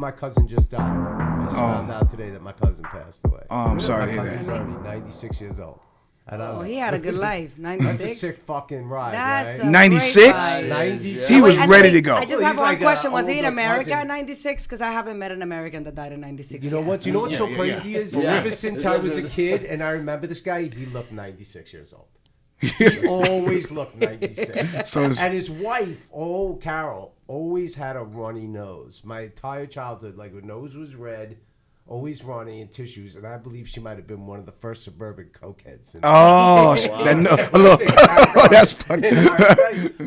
my cousin just died. I just found out today that my cousin passed away. Oh, I'm sorry to hear that. Bernie, 96 years old. And I was he had a good life. 96. That's a sick fucking ride, That's right? a 96? great ride. 96. He was ready to go. I just have one question. Was he in older America cousin. at 96? Because I haven't met an American that died in 96. You know what? You know what's so crazy is? Yeah. Ever since I was a kid, and I remember this guy, he looked 96 years old. He always looked 96. And his wife, Carol, always had a runny nose. My entire childhood, like her nose was red, always runny, and tissues. And I believe she might have been one of the first suburban cokeheads. That's funny.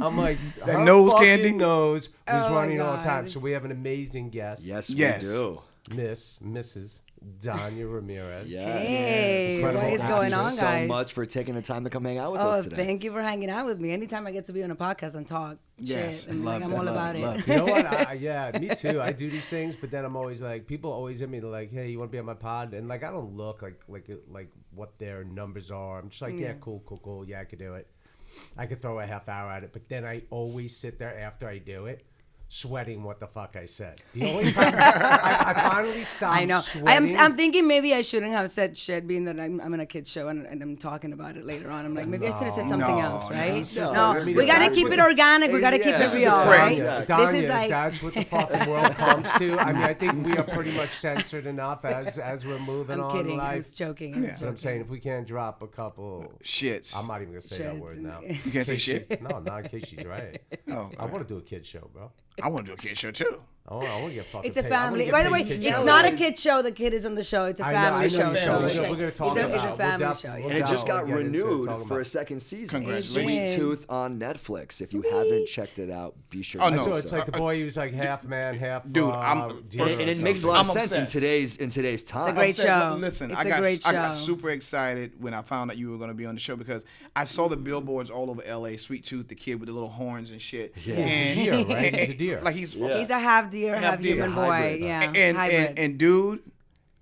I'm like, that her nose fucking candy nose was Oh, running all the God. time. So we have an amazing guest. Yes, we Yes. do. Mrs. Dania Ramirez. Yes. Hey, what Incredible. is Thank going Thank you on, so guys? much for taking the time to come hang out with Oh, us today. thank you for hanging out with me. Anytime I get to be on a podcast and talk Yes, shit, I'm love all it, about love it. You know what? Yeah, me too. I do these things, but then I'm always like, people always hit me like, "Hey, you want to be on my pod?" And like, I don't look like what their numbers are. I'm just like, yeah, cool. Yeah, I could do it. I could throw a half hour at it, but then I always sit there after I do it, sweating what the fuck I said. The only time I finally stopped. I know. Sweating. I'm thinking maybe I shouldn't have said shit, being that I'm in a kid's show and I'm talking about it later on. I'm like, maybe I could have said something else, right? I mean, we gotta that's keep what it the- organic. We gotta keep it This is real, the right? crazy. Dania, This is like that's what the fucking world comes to. I mean, I think we are pretty much censored enough as we're moving I'm on kidding. life. I was joking. That's what I'm saying. If we can't drop a couple shits. I'm not even gonna say that Shits word and- now. You can't say shit? No, not in case she's right. Oh, I want to do a kid show, bro. I want to do a kid show too. I want to get fucking It's a paid. I wanna family. get By the paid way, kid it's show. not a kid show. The kid is on the show. It's a family show. you So know, it's we're like- gonna talk it's about a family show. And it just got renewed for a a second season. Congratulations. Sweet Tooth on Netflix. If you Sweet. haven't checked it out, be sure Oh, to no. do So it's so. like the boy who's like half man, half Dude, deer and or it makes a something. lot of I'm sense in obsessed. today's time. great show. Listen, It's I a got great I show. got super excited when I found out you were going to be on the show because I saw the billboards all over LA. Sweet Tooth, the kid with the little horns and shit. Yeah. And, He's a deer, right? He's a deer. Like he's He's a half deer, half deer. human He's a boy. hybrid. Yeah, hybrid. and dude,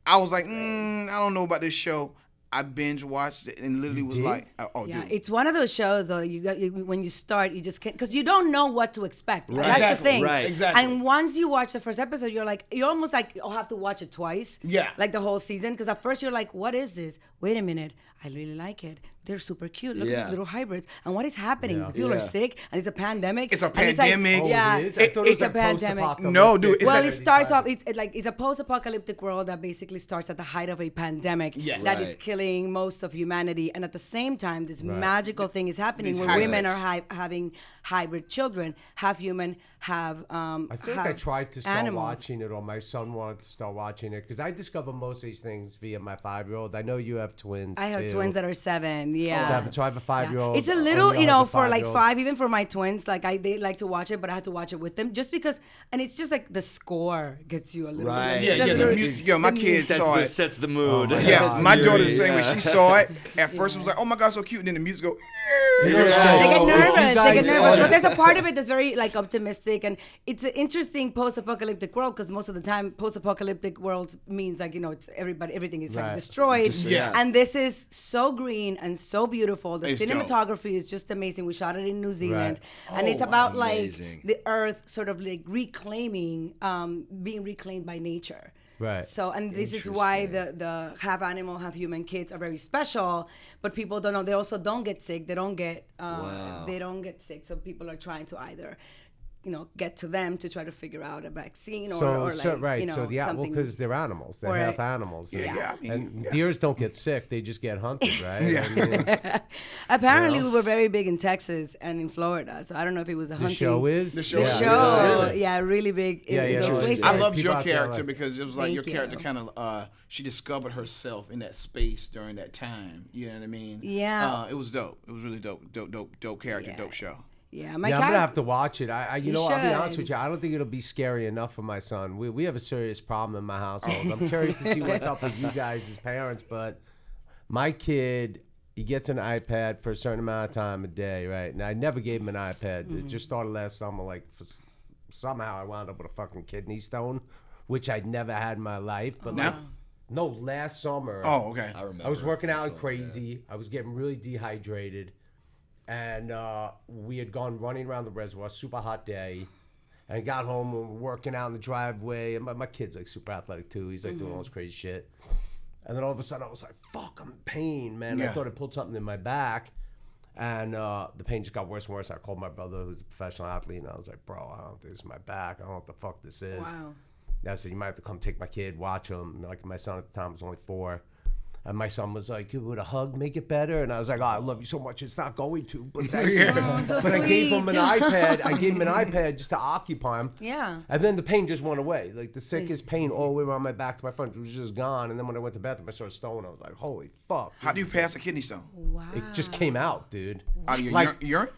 I was like, I don't know about this show. I binge watched it and literally was did? like, Yeah, dude. it's one of those shows though. When you start, you just can't because you don't know what to expect. Right. That's Exactly, the thing. right. Exactly. And once you watch the first episode, you're almost like you'll have to watch it twice. Yeah. Like the whole season, because at first you're like, "What is this? Wait a minute, I really like it. They're super cute. Look at Yeah. these little hybrids. And what is happening? Yeah. People are Yeah. sick, and it's a pandemic. It's a and pandemic. Oh, yeah, it is? I thought it it's was a pandemic. post-apocalyptic. No, dude, it's Well, like- it starts off. It's a post-apocalyptic world that basically starts at the height of a pandemic Yes. that is Right. killing most of humanity, and at the same time, this Right. magical thing is happening These where women hybrids. are having hybrid children, half human, half I think I have tried to start animals. watching it, or my son wanted to start watching it, because I discover most of these things via my 5-year-old. I know you have twins. I have too. twins that are 7. Yeah. 7. So I have a 5-year-old. It's a little, O'Neill you know, has a for like 5-year-old. 5, even for my twins, like they like to watch it, but I had to watch it with them just because, and it's just like the score gets you a little Right. bit. Yeah, It's a yeah, little- the music, yo, my kids saw it. Sets the mood. Oh, my Yeah, God. my Yeah. daughter the same way. Yeah. She saw it. At first, it was like, "Oh my god, so cute." And then the music go. They get Oh, nervous. if you They guys get saw nervous. it- But there's a part of it that's very like optimistic, and it's an interesting post-apocalyptic world because most of the time, post-apocalyptic worlds means like it's everything is like Right. destroyed. Yeah. And this is so green and so beautiful. The It's dope. cinematography is just amazing. We shot it in New Zealand, Right. and it's Oh, about amazing. like the earth sort of like reclaiming, being reclaimed by nature. Right. So, and this is why the half animal, half human kids are very special, but people don't know. They also don't get sick. They don't get they don't get sick. So people are trying to either, get to them to try to figure out a vaccine or like, right. So well, something. because they're animals, they're Or- half animals. Yeah. I mean, And yeah. deers don't get sick; they just get hunted, right? Yeah. I mean, Apparently, Yeah. we were very big in Texas and in Florida. So I don't know if it was a the hunting. show is The show The is. show, Really? yeah, really big in, Yeah, in yeah, those it was. places. I loved People your out there character like- because it was like Thank your character you. kind of she discovered herself in that space during that time. You know what I mean? Yeah. It was dope. It was really dope character, Yeah. dope show. Yeah, my yeah, I'm cat. gonna have to watch it. I'll be honest should. with you. I don't think it'll be scary enough for my son. We have a serious problem in my household. I'm curious to see what's up with you guys as parents, but my kid, he gets an iPad for a certain amount of time a day, right? And I never gave him an iPad. It just started last summer. Like somehow I wound up with a fucking kidney stone, which I'd never had in my life. But Now? no, last summer. Oh, okay. I remember. I was working out like crazy. I was getting really dehydrated. And we had gone running around the reservoir, super hot day. And I got home and we're working out in the driveway. And my kid's like super athletic too. He's like doing all this crazy shit. And then all of a sudden I was like, fuck, I'm in pain, man. I thought I pulled something in my back. And the pain just got worse and worse. I called my brother, who's a professional athlete, and I was like, bro, I don't think this is my back. I don't know what the fuck this is. Wow. And I said, you might have to come take my kid, watch him. And like my son at the time was only 4. And my son was like, would a hug make it better? And I was like, oh, I love you so much. It's not going to. But thank you. So but I gave him an sweet. iPad. I gave him an iPad just to occupy him. Yeah. And then the pain just went away. Like the sickest pain all the way around my back to my front was just gone. And then when I went to the bathroom, I saw a stone. I was like, holy fuck. How do you pass a kidney stone? Wow. It just came out, dude. Out of your Like- urine?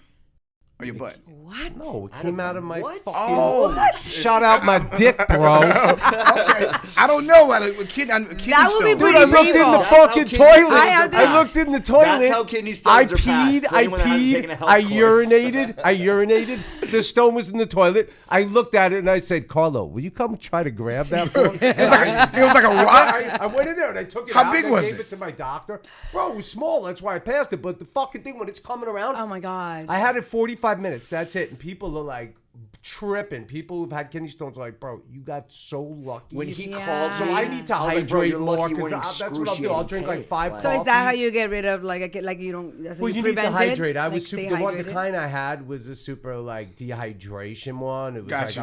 Or your butt? What? No, it came out of my fucking... Oh, Shout out my dick, bro. okay. I don't know about a kidney That would be stone. Dude, pretty I looked in painful. the That's how fucking kidney toilet. stones are I looked in the toilet. That's how kidney I stones are passed. peed. For I anyone that hasn't taken a peed. health I course. urinated. I urinated. The stone was in the toilet. I looked at it and I said, Carlo, will you come try to grab that for me? It was like a rock? I went in there and I took it How out big and was I gave it? it to my doctor. Bro, it was small. That's why I passed it. But the fucking thing, when it's coming around, Oh my God. I had it 45 minutes. That's it. And people are like tripping. People who've had kidney stones are like, bro, you got so lucky. When he Yeah. called So me, I need to I was like, bro, hydrate you're more lucky because when that's what I'll do. I'll drink like 5 So coffees. is that how you get rid of like you don't? That's how Well, you need to prevent hydrate. It? I Like, was stay super. The hydrated? kind I had was a super like dehydration one. It was Got like you.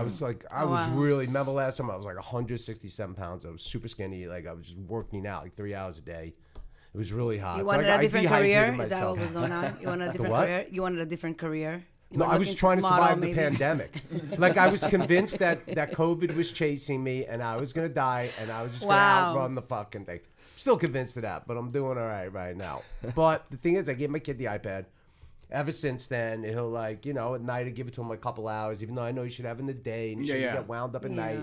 I was wow. really. Remember last time I was like 167 pounds. I was super skinny. Like I was just working out like 3 hours a day. It was really hot. You So wanted I a different dehydrated career? Is that myself. what was going on? You wanted a different what? career? You wanted a different career? You No, were I was looking trying to model, survive the maybe? pandemic. Like I was convinced that COVID was chasing me and I was gonna die and I was just Wow. gonna outrun the fucking thing. Still convinced of that, but I'm doing all right now. But the thing is, I gave my kid the iPad. Ever since then, he'll like, at night I give it to him like a couple hours, even though I know he should have in the day and he shouldn't get wound up at night.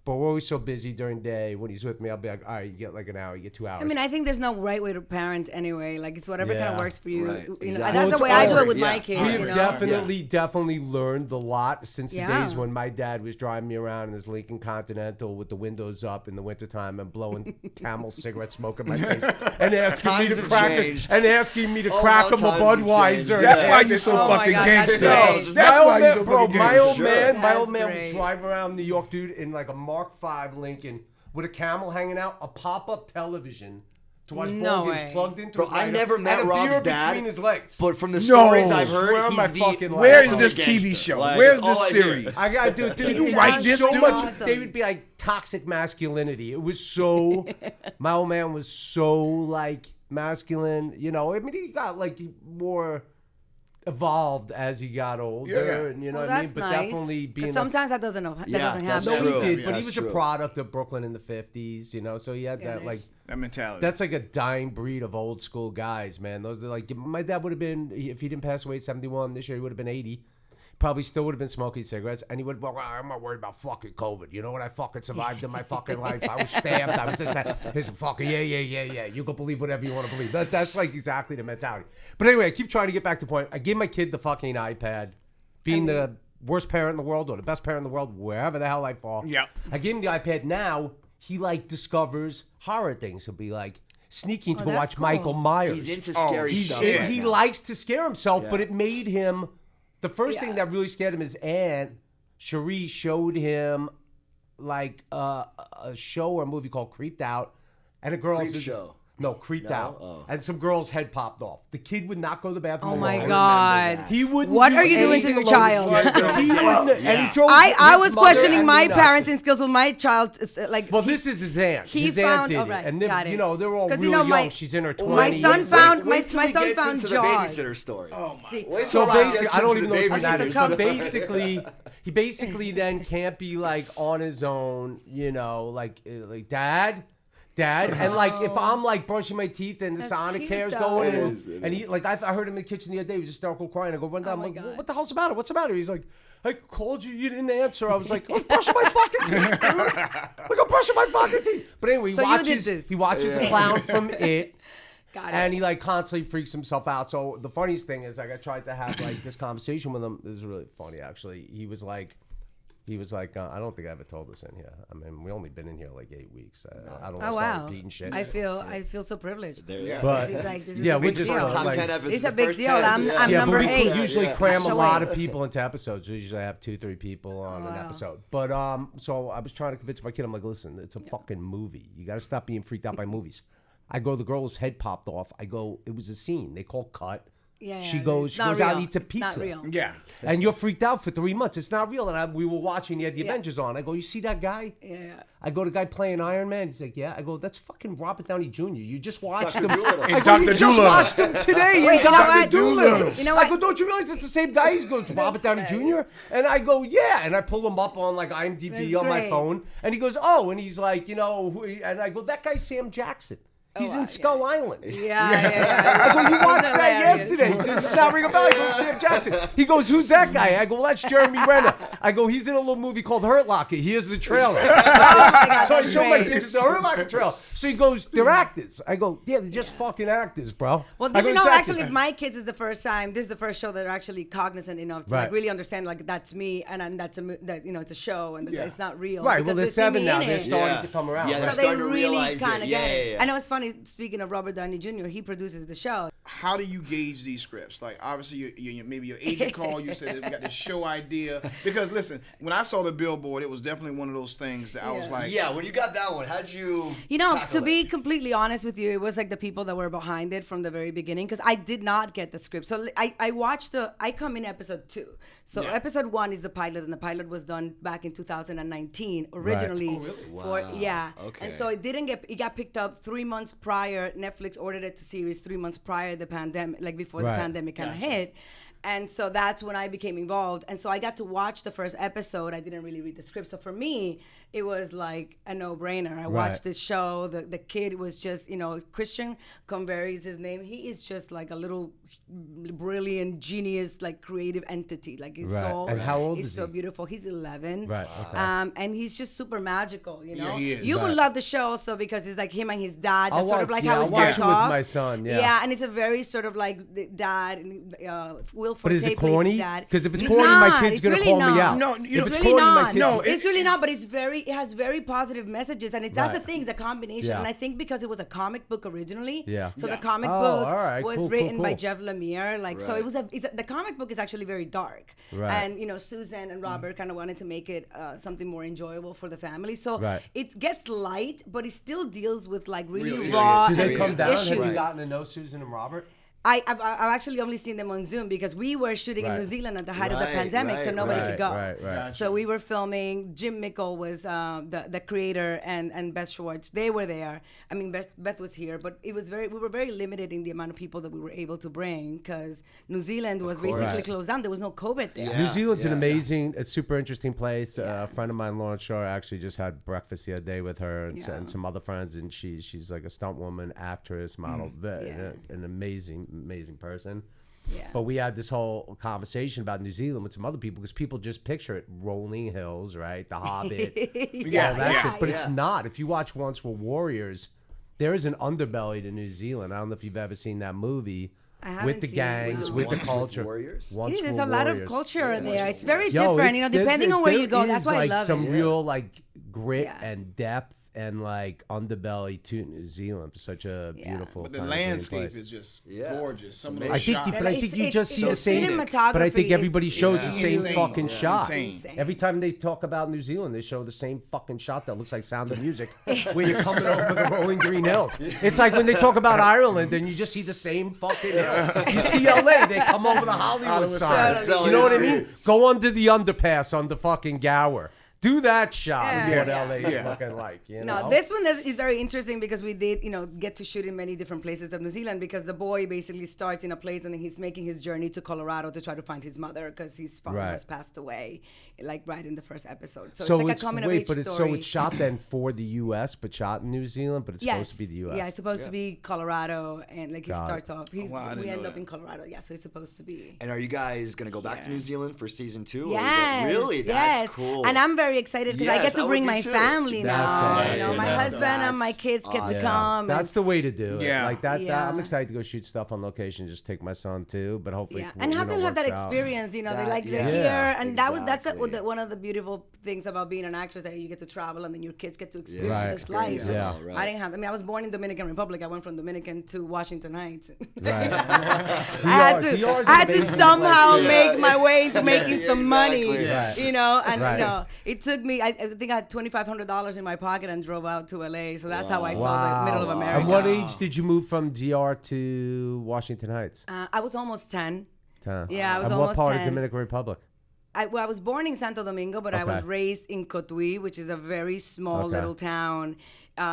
But we're always so busy during the day. When he's with me, I'll be like, all right, you get like an hour, you get 2 hours. I mean, I think there's no right way to parent anyway. Like it's whatever kind Yeah. of works for you. Right, You know, exactly. that's Well, the way I do it with yeah. my kids. We you have know? definitely learned a lot since the Yeah. days when my dad was driving me around in his Lincoln Continental with the windows up in the wintertime and blowing Camel cigarette smoke in my face and asking me Times to have crack changed. crack how him a times have Budweiser. changed. That's Yeah. why you're so Oh my fucking God, that's gangster. great. That's why you're so bro, fucking my gangster. old man That's would great. drive around New York, dude, in like a Mark V Lincoln with a Camel hanging out, a pop-up television to watch No ball games way. plugged into Bro, his I lighter, never met and a Rob's beer dad, between his legs. But from the stories I've Swear heard, on he's my the fucking life. Where is ultimate this TV gangster. show? Like, Where's that's all this I hear. series? I got dude. Can you it write was this, so dude? much. Awesome. They would be like toxic masculinity. It was so. My old man was so like masculine. I mean, he got like more evolved as he got older, Yeah. and you know Well, what I mean. that's But nice. definitely 'Cause being. sometimes that doesn't Yeah, happen. that's No, true. he did, Yeah, but he that's was true. a product of Brooklyn in the '50s. So he had that like. That mentality. That's like a dying breed of old school guys, man. Those are like my dad would have been if he didn't pass away at 71 this year. He would have been 80. Probably still would have been smoking cigarettes, and he would. Well, I'm not worried about fucking COVID. You know what? I fucking survived in my fucking life. I was stabbed. I was just that. He's fucking yeah. You can believe whatever you want to believe. That's like exactly the mentality. But anyway, I keep trying to get back to the point. I gave my kid the fucking iPad, being the worst parent in the world or the best parent in the world, wherever the hell I fall. Yep. I gave him the iPad. Now he like discovers horror things. He'll be like sneaking to that's watch cool. Michael Myers. He's into scary He's- stuff. yeah. right He now. likes to scare himself, Yeah. but it made him. The first thing that really scared him, his aunt Cherie showed him like a show or a movie called Creeped Out, and a girl's Creep show. No, Creeped No? Out, Oh. and some girl's head popped off. The kid would not go to the bathroom. Oh my alone. God. He wouldn't. What do are you doing to anything your alone. child? He wouldn't, and he drove I his was mother questioning and my me nuts. parenting skills with my child. Like Well, this is his aunt. he His found- aunt did oh, it, right, and got it. they're all 'Cause, really you know, my- young. She's in her 20s. my son found Wait till my he son gets found into the Jaws. babysitter story. Oh my. See, Wait So till Rob basically, gets I don't into even know the what that babysitter is. So story. basically, he then can't be like on his own, like dad, and like if I'm like brushing my teeth and the That's Sonic cute, hair's though. going, It and, is, it and is. he like I heard him in the kitchen the other day, he was hysterical crying. I go run down, my I'm like, God. what the hell's the matter? What's the matter? He's like, I called you didn't answer. I was like, I was brushing my fucking teeth, dude. Like I'm brushing my fucking teeth. But anyway, So you did this. he watches the clown from It. Got it. And he like constantly freaks himself out. So the funniest thing is like I tried to have like this conversation with him. This is really funny actually. He was like, He was like, I don't think I ever told this in here. I mean, we only been in here like 8 weeks. I don't Oh want to start wow! repeating shit. I feel so privileged. There you go. But He's like, this is yeah, a we big just deal. Top like, 10 episodes. It's a the big first deal. 10. I'm yeah, number but we 8. usually cram a So lot wait. of people into episodes. We usually have 2-3 people on an wow. episode. But so I was trying to convince my kid. I'm like, listen, it's a fucking movie. You got to stop being freaked out by movies. I go, the girl's head popped off. I go, it was a scene. They call cut. Yeah, She yeah, goes, it's she not goes out real. and eats a It's pizza. not real. Yeah. And you're freaked out for 3 months. It's not real. And we were watching. He had the Avengers on. I go, you see that guy? Yeah. I go, the guy playing Iron Man. He's like, yeah. I go, that's fucking Robert Downey Jr. You just watched him. Doolittle. I And go, you Dr. just Doolittle. watched him today. Wait, in you know Dr. what? Doolittle. You know I what? go, don't you realize it's the same guy? He goes, Robert Downey Jr. And I go, yeah. And I pull him up on like IMDb That's on my great. phone. And he goes, oh. And he's like, you know, and I go, that guy's Sam Jackson. He's in Skull Island. Yeah. I go, you watched That's that hilarious. yesterday. Does it not ring a bell? I go, Sam Jackson. He goes, who's that guy? I go, well, that's Jeremy Renner. I go, he's in a little movie called Hurt Locker. Here's the trailer. Oh my God, So I that's show my great. kid the Hurt Locker trailer. So he goes, they're actors. I go, yeah, they're just fucking actors, bro. Well, I this go, is not "It's actually actors." my kids is the first time. This is the first show that they're actually cognizant enough to Right. like really understand like that's me and that's that it's a show and that Yeah. it's not real. Right, because well, they're they see 7 me now. in They're it. starting Yeah. to come around. Yeah, they're So they starting to really realize it. kind of get it. Yeah. I know it's funny. Speaking of Robert Downey Jr., he produces the show. How do you gauge these scripts? Like, obviously, maybe your agent called you, said, we got this show idea. Because, listen, when I saw the billboard, it was definitely one of those things that I was Yeah. like, Yeah, when you got that one, how'd you You know, tackle to be it? completely honest with you, it was like the people that were behind it from the very beginning because I did not get the script. So I watched I come in episode 2. So Yeah. episode 1 is the pilot, and the pilot was done back in 2019 originally. Oh, really? Okay. And so it got picked up 3 months prior. Netflix ordered it to series 3 months prior the pandemic, like before the Right. pandemic kind of hit. And so that's when I became involved. And so I got to watch the first episode. I didn't really read the script. So for me, it was like a no-brainer. I watched this show. The kid was just, Christian Convery is his name. He is just like a little brilliant, genius, like creative entity. Like his Right. soul And how old is is so he? beautiful. He's 11. Right, okay. And he's just super magical, Yeah, he is. You would Right. love the show also because it's like him and his dad. That's I'll sort of watch- like yeah, how it I'll starts watch it with off. my son, yeah. Yeah, and it's a very sort of like the dad, Will Forte But is it plays corny? his dad. 'Cause if it's He's corny, my not. kid's It's gonna really call me not. out. No, If you know, it's really corny, my not. kid- No, It's really not, but it has very positive messages, and that's the Right. thing, the combination. Yeah. And I think because it was a comic book originally, Yeah. so Yeah. the comic Oh, book all right. was Cool, written by cool. Jeff Lemire, like so. Right. The comic book is actually very dark, Right. and Susan and Robert kind of wanted to make it something more enjoyable for the family. So Right. it gets light, but it still deals with like really Real raw Do they serious come down? issues. Have you gotten to know Susan and Robert? I've actually only seen them on Zoom because we were shooting in Right. New Zealand at the height of the Right, pandemic, so right, nobody right, could go. right. So we were filming. Jim Mickle was the creator, and Beth Schwartz. They were there. I mean, Beth was here, but we were very limited in the amount of people that we were able to bring because New Zealand was basically Right. closed down. There was no COVID there. Yeah. New Zealand's an yeah. amazing, a super interesting place. A friend of mine, Lauren Shaw, actually just had breakfast the other day with her and some other friends, and she's like a stunt woman, actress, model, an amazing person. Yeah. But we had this whole conversation about New Zealand with some other people because people just picture it rolling hills, right? The Hobbit, all that shit. But it's not. If you watch Once Were Warriors, there is an underbelly to New Zealand. I don't know if you've ever seen that movie. I haven't With the seen it. gangs, Was it with the Once Were culture. Warriors? Once There's Were a lot of Warriors. culture there. It's very Yo, different, it's- depending on where you go. there That's is, why I like love some it. real like grit Yeah. and depth and like underbelly to New Zealand. Such a beautiful. but the kind of green landscape place. is just Yeah. gorgeous. Some of I those I think, shots. you, but I think you just see the same. cinematography But I think is- everybody shows the same insane. fucking Yeah. shot. Insane. Every time they talk about New Zealand, they show the same fucking shot that looks like Sound of Music, where you're coming over the rolling green hills. It's like when they talk about Ireland, and you just see the same fucking hill. You see LA, they come over the Hollywood Hollywood sign. sign. You know what I mean? Go under the underpass on the fucking Gower. Do that shot. Yeah. What Yeah. LA is Yeah. looking like. You No, know? this one is very interesting because we did, get to shoot in many different places of New Zealand because the boy basically starts in a place and then he's making his journey to Colorado to try to find his mother because his father Right. has passed away, like right in the first episode. So, So it's like it's a coming of age but it's story. so it's shot then for the U.S. but shot in New Zealand, but it's supposed to be the U.S. Yeah, it's supposed to be Colorado, and like he Got it. starts off. wow, I didn't we know end up that. in Colorado. Yeah, so it's supposed to be. And are you guys going to go back to Yeah. New Zealand for season 2? Yes, Really? yes. That's cool. And I'm very very excited because I Yes, get to I bring would be my too. family That's now. awesome. You know, my That's- husband and my kids get to awesome. come. That's the way to do it. Yeah. Like that. Yeah. I'm excited to go shoot stuff on location. Just take my son too, but hopefully, yeah, and have them have that works out. experience. You know, That- they like they're yes, here, and that's exactly. one of the beautiful things about being an actress, that you get to travel and then your kids get to experience Right. this life. Experience it You know? all, right. I didn't have. I mean, I was born in Dominican Republic. I went from Dominican to Washington Heights. Right. I had to somehow make my way into making some exactly. money. Right. You know, and Right. you know, it took me. I think I had $2,500 in my pocket and drove out to LA. So that's how I saw the Wow. middle of America. And what age did you move from DR to Washington Heights? I was almost 10. 10. Yeah, I was and almost what part 10. of Dominican Republic? I was born in Santo Domingo, but I was Okay. raised in Cotuí, which is a very small Okay. little town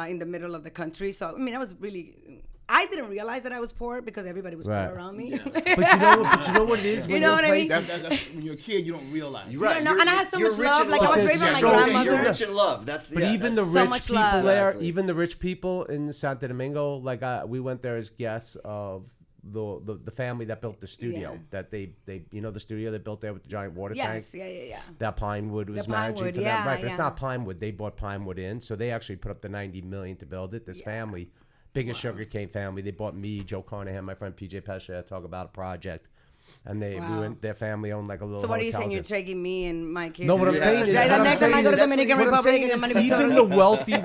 in the middle of the country. So, I mean, I was really... I didn't realize that I was poor because everybody was Right. poor around me. But you know what it is? You when know you're what I mean? places- That's when you're a kid, you don't realize. You're right. don't know, and I had so you're much rich love, in like, I was raised by my You're grandmother. rich in love. That's But even the so rich much people love. there, Exactly. even the rich people in Santo Domingo, like we went there as guests of the family that built the studio. Yeah. That they you know the studio they built there with the giant water Yes, tank. yeah. That Pinewood was The managing Pinewood, for yeah, them, right? But it's yeah. not Pinewood. They bought Pinewood in, so they actually put up the $90 million to build it. This family, biggest sugarcane family. They bought me, Joe Carnahan, my friend PJ Pesha, to talk about a project, and we Wow. went. Their family owned like a little. So what are you saying? hotel You're taking me and my kids? No, what I'm to- saying is, the what I'm next time I saying go to is- Dominican what I'm Republic, saying I'm is gonna be even totally- the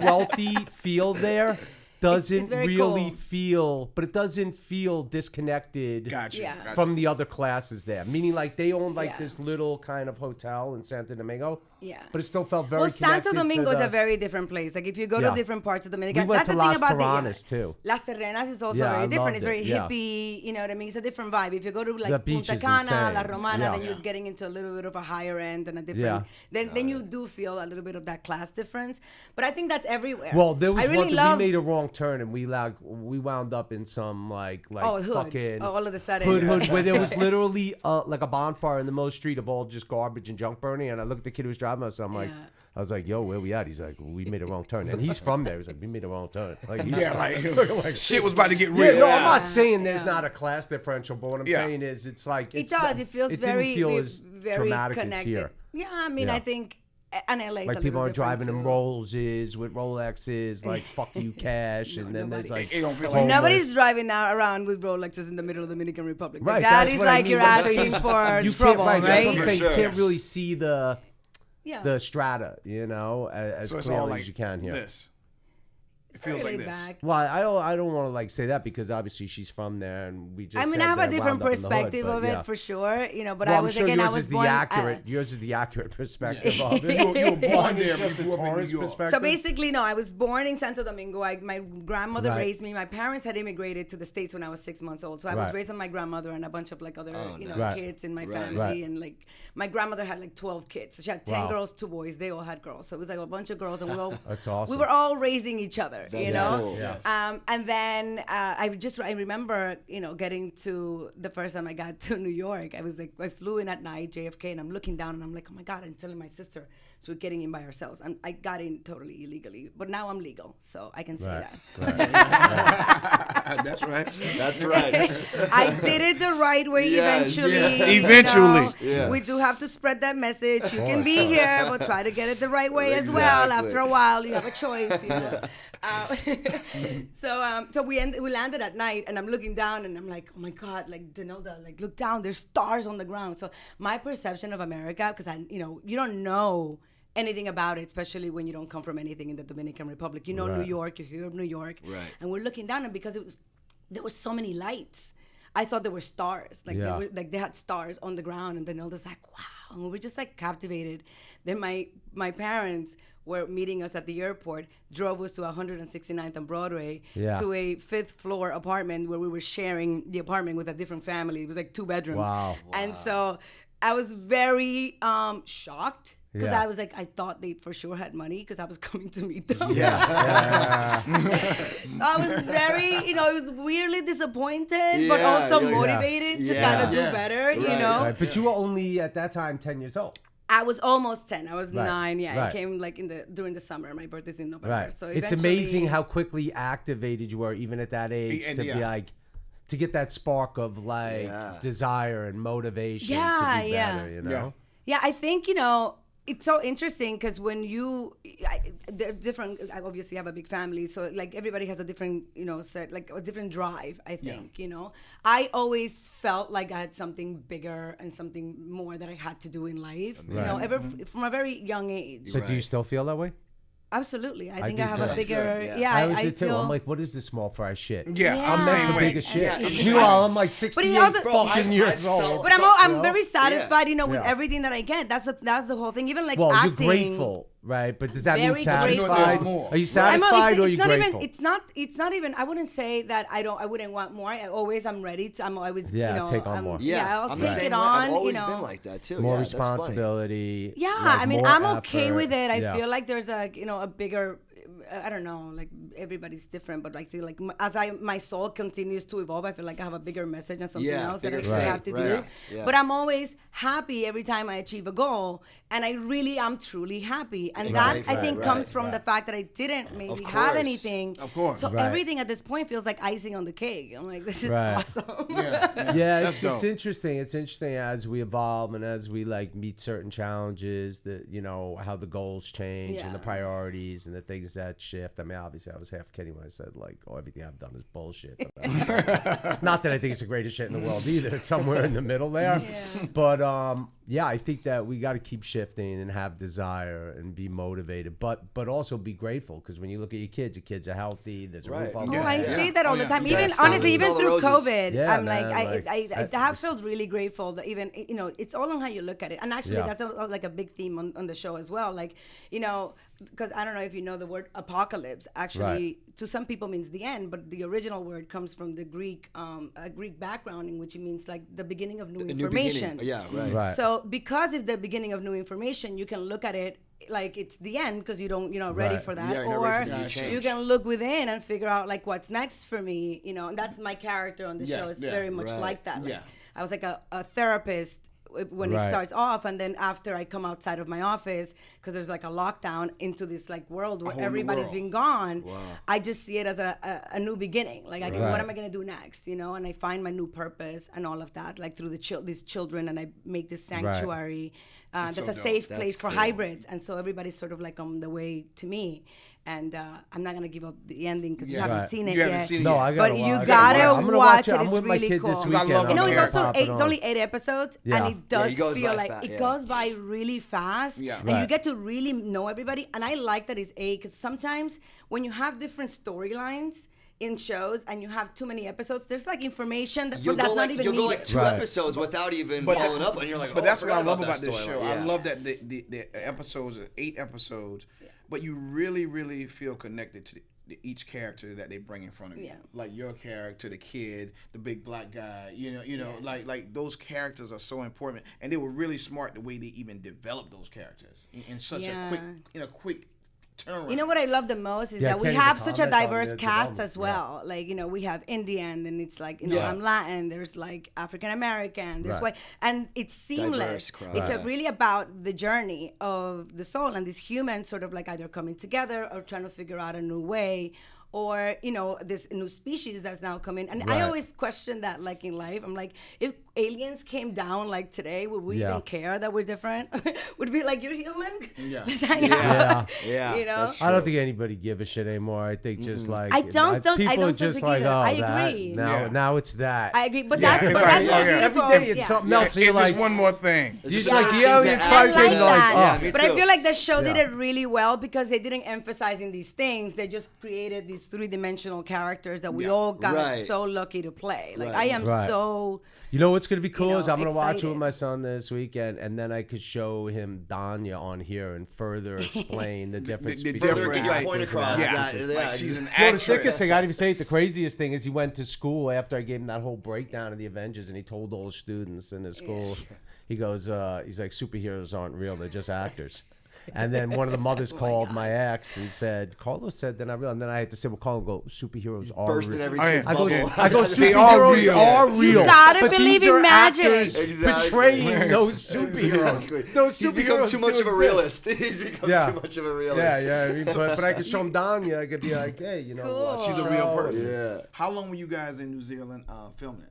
wealthy field there doesn't very really cool. feel, but it doesn't feel disconnected Gotcha. Yeah. gotcha. from the other classes there. Meaning, like they own like Yeah. this little kind of hotel in Santo Domingo. Yeah. But it still felt very Well, connected Santo to Domingo is the- a very different place. Like if you go Yeah. to different parts of Dominica, We went that's to the thing Las about Terranas, too. Las Terranas is also Yeah, I very different. loved It's very it, yeah. hippie. You know what I mean? It's a different vibe. If you go to The like beach Punta is Cana, insane. La Romana, Yeah. then you're getting into a little bit of a higher end and a different. Yeah. Then you do feel a little bit of that class difference. But I think that's everywhere. Well, there was I really one thing love, we made a wrong turn and we wound up in some like hood. fucking All of a sudden. hood where there was literally like a bonfire in the middle of the street of all just garbage and junk burning. And I looked at the kid who was driving us. I'm like, Yeah. I was like, yo, where we at? He's like, we made a wrong turn. And he's from there. He's like, we made a wrong turn. Like, he's Yeah, like shit was about to get Yeah, real. no, I'm not saying Yeah. there's not a class differential, but what I'm Yeah. saying is it's like It does. It feels very, didn't feel as very dramatic connected. as here. Yeah, I mean, Yeah. I think, and LA is Like a people little are driving in different, too. Rollses with Rolexes, like fuck you cash, and then there's like It don't feel like homeless. Nobody's driving now around with Rolexes in the middle of the Dominican Republic. Like, Right, that that's is what I like mean. you're What I'm saying asking is for you trouble, can't, right? That's what I'm saying. Sure. You can't really see the Yeah. strata, you know, as So it's clearly all like as you can here. this. It feels Really like this. back. Well, I don't want to like say that because obviously she's from there, and we just. I mean, said I have that a different wound up in the hood, perspective but of yeah. it for sure, you know. But Well, I I'm was sure again, I yours was is the born. accurate. Yours is the accurate perspective of it. You were born Mine is there, just but you the grew up in New tourist York. perspective. So basically, no, I was born in Santo Domingo. My grandmother Right. raised me. My parents had immigrated to the States when I was 6 months old. So I was Right. raised with my grandmother and a bunch of like other, nice. Right. kids in my Right. family. Right. And like my grandmother had like 12 kids. So she had 10 Wow. girls, 2 boys. They all had girls. So it was like a bunch of girls, and we all That's awesome. we were all raising each other. You That's know. cool. Yeah. And then I remember, getting to the first time I got to New York. I flew in at night, JFK, and I'm looking down and I'm like, oh my God, I'm telling my sister. So we're getting in by ourselves. I got in totally illegally, but now I'm legal, so I can say Right. that. That's right. That's right. I did it the right way Yes, eventually. yeah. you Eventually. know. Yeah. We do have to spread that message. You can be here, but try to get it the right way as well. Exactly. After a while, you have a choice. You know? So we landed at night, and I'm looking down, and I'm like, oh my God, like Denilda, like look down, there's stars on the ground. So my perception of America, because you don't know anything about it, especially when you don't come from anything in the Dominican Republic. You know New Right. York, you hear of New York, Right. and we're looking down, and because there were so many lights. I thought there were stars, Yeah. they had stars on the ground, and then Ilda's like, wow, and we were just like captivated. Then my parents were meeting us at the airport, drove us to 169th and Broadway Yeah. to a 5th floor apartment where we were sharing the apartment with a different family. It was like 2 bedrooms. Wow. And so I was very shocked. Because Yeah. I was like, I thought they for sure had money because I was coming to meet them. Yeah. So I was very, I was weirdly disappointed, but Yeah, also yeah, yeah. motivated to Yeah. kind of do Yeah. better, you Right, know? Right. But you were only at that time 10 years old. I was almost 10. I was Right, 9. Yeah, I right. came like during the summer. My birthday's in November. Right. So It's eventually- amazing how quickly activated you were, even at that age, And to be yeah. like, to get that spark of like Yeah. desire and motivation Yeah, to be yeah. better, you know? Yeah, I think, it's so interesting because when they're different. I obviously have a big family, so like everybody has a different, set, like a different drive. I think, I always felt like I had something bigger and something more that I had to do in life. Right. From a very young age. So do you still feel that way? Absolutely. I think do I have too. a bigger, I always I did too. feel. I'm like, what is this small fry shit? Yeah, Yeah. I'm I'm saying not way. big as shit. Yeah. Meanwhile, I'm like 68 also- fucking years I old. felt- But I'm very satisfied, with Yeah. everything that I get. That's the whole thing. Even like Well, acting. you're grateful, right? But does that mean Very grateful. satisfied? There's more. Are you I'm satisfied always, or are it's you not grateful? even. It's not even. I wouldn't say that I wouldn't want more. I'm ready to. I'm always. Yeah, take on more. Yeah, I'll I'm the take same it way. on. I've always been like that too. More Yeah, that's funny. responsibility. Yeah, like I mean, more I'm okay effort. with it. I Yeah. feel like there's a bigger. I don't know, like everybody's different, but I feel like as my soul continues to evolve, I feel like I have a bigger message and something else that I bigger really thing, have to right, do. yeah. But I'm always happy every time I achieve a goal, and I really am truly happy. And that I think comes from the fact that I didn't maybe have course. anything. Of course. So Right. everything at this point feels like icing on the cake. I'm like, this is Right. awesome. Yeah, That's it's dope. interesting. It's interesting as we evolve and as we like meet certain challenges that, how the goals change and the Yeah. priorities and the things that shift. I mean, obviously I was half kidding when I said like, oh, everything I've done is bullshit. Not that I think it's the greatest shit in the world either. It's somewhere in the middle there. Yeah. But yeah, I think that we got to keep shifting and have desire and be motivated, but also be grateful, because when you look at your kids are healthy. There's a Right. roof over Oh, their I head. say that all Oh, the yeah. time. You Even gotta stop honestly, and even smell the through roses. COVID, Yeah, I'm man, like, like, I have felt really grateful that even it's all on how you look at it. And actually, Yeah. that's like a big theme on the show as well. Like, because I don't know if you know the word apocalypse. Actually, to some people means the end, but the original word comes from the Greek, a Greek background in which it means like the beginning of new A new information. beginning. Yeah, right. Right. So because it's the beginning of new information, you can look at it like it's the end because you're ready Right. for that, Yeah, you're not ready or for the change. you can look within and figure out like what's next for me, and that's my character on the Yeah, show. It's yeah, very much right. like that. Like, Yeah. I was like a therapist when it Right. starts off, and then after I come outside of my office because there's like a lockdown into this like world where whole new everybody's world. been gone. Wow. I just see it as a new beginning. Like, Right. what am I gonna do next? And I find my new purpose and all of that, like through these children, and I make this sanctuary. That's so a dope. safe That's place for cool. hybrids, and so everybody's sort of like on the way to me. And I'm not gonna give up the ending because you Yeah. haven't Right. seen it You yet. haven't seen it No, yet. I gotta But watch you it. gotta I'm gonna watch it. I'm It's with my really kid cool. this 'Cause I weekend. love I'm them. It's Yeah. also popping it's on. only 8 episodes, Yeah. and it does it goes feel by like fast, it yeah. goes by really fast, Yeah. and you Right. get to really know everybody. And I like that it's 8 because sometimes when you have different storylines in shows and you have too many episodes, there's like information that's not even you'll needed. go like 2 Right. episods without even But- following up, and you're like, But oh, that's what I forgot love about that this storyline. show. Yeah. I love that the episodes are 8 episodes, but you really, really feel connected to each character that they bring in front of you. Yeah. Like your character, the kid, the big black guy. Yeah. Like those characters are so important, and they were really smart the way they even developed those characters in such Yeah. a quick turnaround. You know what I love the most is Yeah, that we Kenny, have the such a comment on diverse the cast development. as well. Like, we have Indian, and it's like, Yeah. I'm Latin, there's like African American, there's Right. white, and it's seamless. Diverse crowd. It's Right. really about the journey of the soul and these humans sort of like either coming together or trying to figure out a new way. Or, this new species that's now coming. And Right. I always question that, like in life. I'm like, if aliens came down like today, would we Yeah. even care that we're different? Would be like, you're human? Yeah. Let's hang Yeah. out. Yeah, You know? that's I don't think anybody give a shit anymore. I think just like I don't think- I people don't are just think like, either. oh, I that agree. Yeah. now it's that. I agree, but Yeah, that's it's but like, that's oh, what's yeah. beautiful. Every day it's Yeah. something Yeah, else. it's So you're just like, one more thing. you just Yeah. like the aliens Exactly. probably I like thinking like, that. oh, me But I too. feel like the show did Yeah. it really well because they didn't emphasize in these things. They just created these 3-dimensional characters that we Yeah. all got Right. so lucky to play. Like, Right. I am Right. so. You know what's gonna be cool is I'm gonna watch it excited. with my son this weekend, and then I could show him Dania on here and further explain the difference the between Further get your Right. point actors and across. Yeah. actresses. That, Like, she's an No, the actress. sickest thing, I didn't even say it. The craziest thing is he went to school after I gave him that whole breakdown of the Avengers, and he told all the students in his school, he goes, he's like, superheroes aren't real, they're just actors. And then one of the mothers called my ex and said, Carlos said they're not real. And then I had to say, well, call him, go, superheroes are bursting real. every Oh, yeah. kid's I go, bubble. I go, They are superheroes real. are real. You gotta but believe these in are magic. actors Exactly. portraying those superheroes. Exactly. Those He's become superheroes too much do of a exist. realist. He's become Yeah. too much of a realist. Yeah. I mean, but I could show him Dania. I could be like, hey, Cool. She's a real person. Yeah. How long were you guys in New Zealand filming?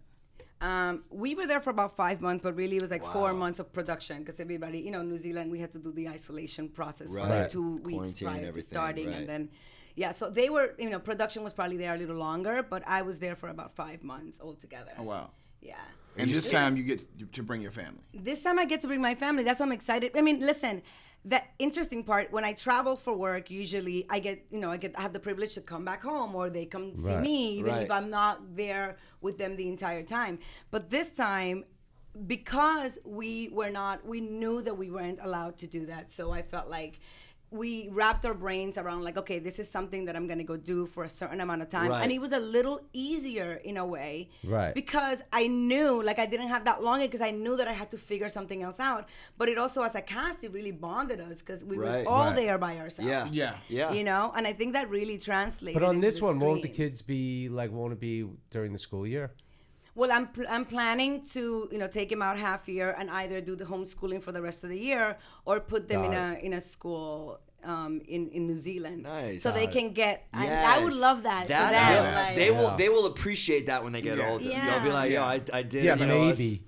We were there for about 5 months, but really it was like 4 months of production because everybody, New Zealand, we had to do the isolation process for Right. 2 weeks Quarantine, prior to everything, starting. right. And then, so they were, production was probably there a little longer, but I was there for about 5 months altogether. Oh, wow. Yeah. And this time you get to bring your family. This time I get to bring my family. That's why I'm excited. I mean, listen, the interesting part, when I travel for work, usually I have the privilege to come back home or they come see me, even if I'm not there with them the entire time. But this time, because we knew that we weren't allowed to do that. So I felt like we wrapped our brains around like, okay, this is something that I'm going to go do for a certain amount of time. Right. And it was a little easier in a way. Right. Because I knew, like I didn't have that long because I knew that I had to figure something else out. But it also, as a cast, it really bonded us because we were all there by ourselves. Yeah. And I think that really translated. But on into this the one, won't the screen. kids won't it be during the school year? Well, I'm planning to take him out half year and either do the homeschooling for the rest of the year or put them in a school in New Zealand, Nice. so they can get. Yes. I would love that. For them, like, they will appreciate that when they get older. Yeah. They'll be like, yo, I did. Yeah,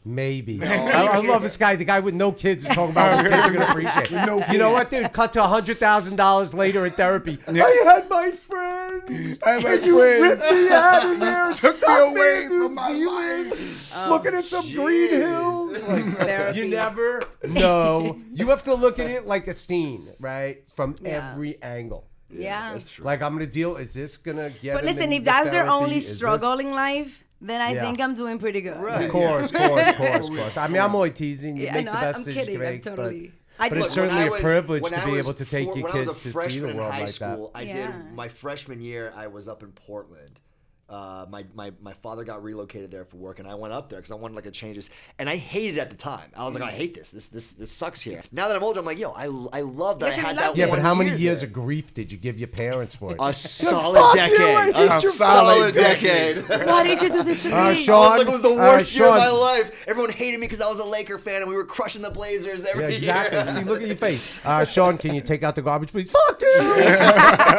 maybe. I love this guy. The guy with no kids is talking about what kids are gonna appreciate. You know what, dude? Cut to $100,000 later in therapy. I had my friends. I had my You ripped me out of there. Took me stuck away in from New my Zealand, life. looking at some green hills. Like, Therapy. you never know. You have to look at it like a scene, right? From every angle. Yeah. That's true. Like, I'm gonna deal. Is this gonna get? But him listen, into if that's their therapy? only Is this- struggle in life, then I Yeah. think I'm doing pretty good. Right. Of course. I mean, I'm only teasing. You Yeah, make no, the best I'm decisions kidding. you I'm make, totally. but I it's just, certainly When a I was- privilege when to I be was able to take your when I was kids a to see freshman the in world high like school, that. I Yeah. did my freshman year. I was up in Portland. My father got relocated there for work, and I went up there because I wanted like a changes. And I hated it at the time. I was like, I hate this. This sucks here. Now that I'm older, I'm like, yo, I love that I actually had love that. Yeah, one but how many year years there. of grief did you give your parents for it? A solid decade. A solid decade. why did you do this to me? Sean, I was like, it was the worst year of Sean. my life. Everyone hated me because I was a Laker fan, and we were crushing the Blazers every Yeah, exactly. year. See, look at your face. Sean, can you take out the garbage, please? Fuck you!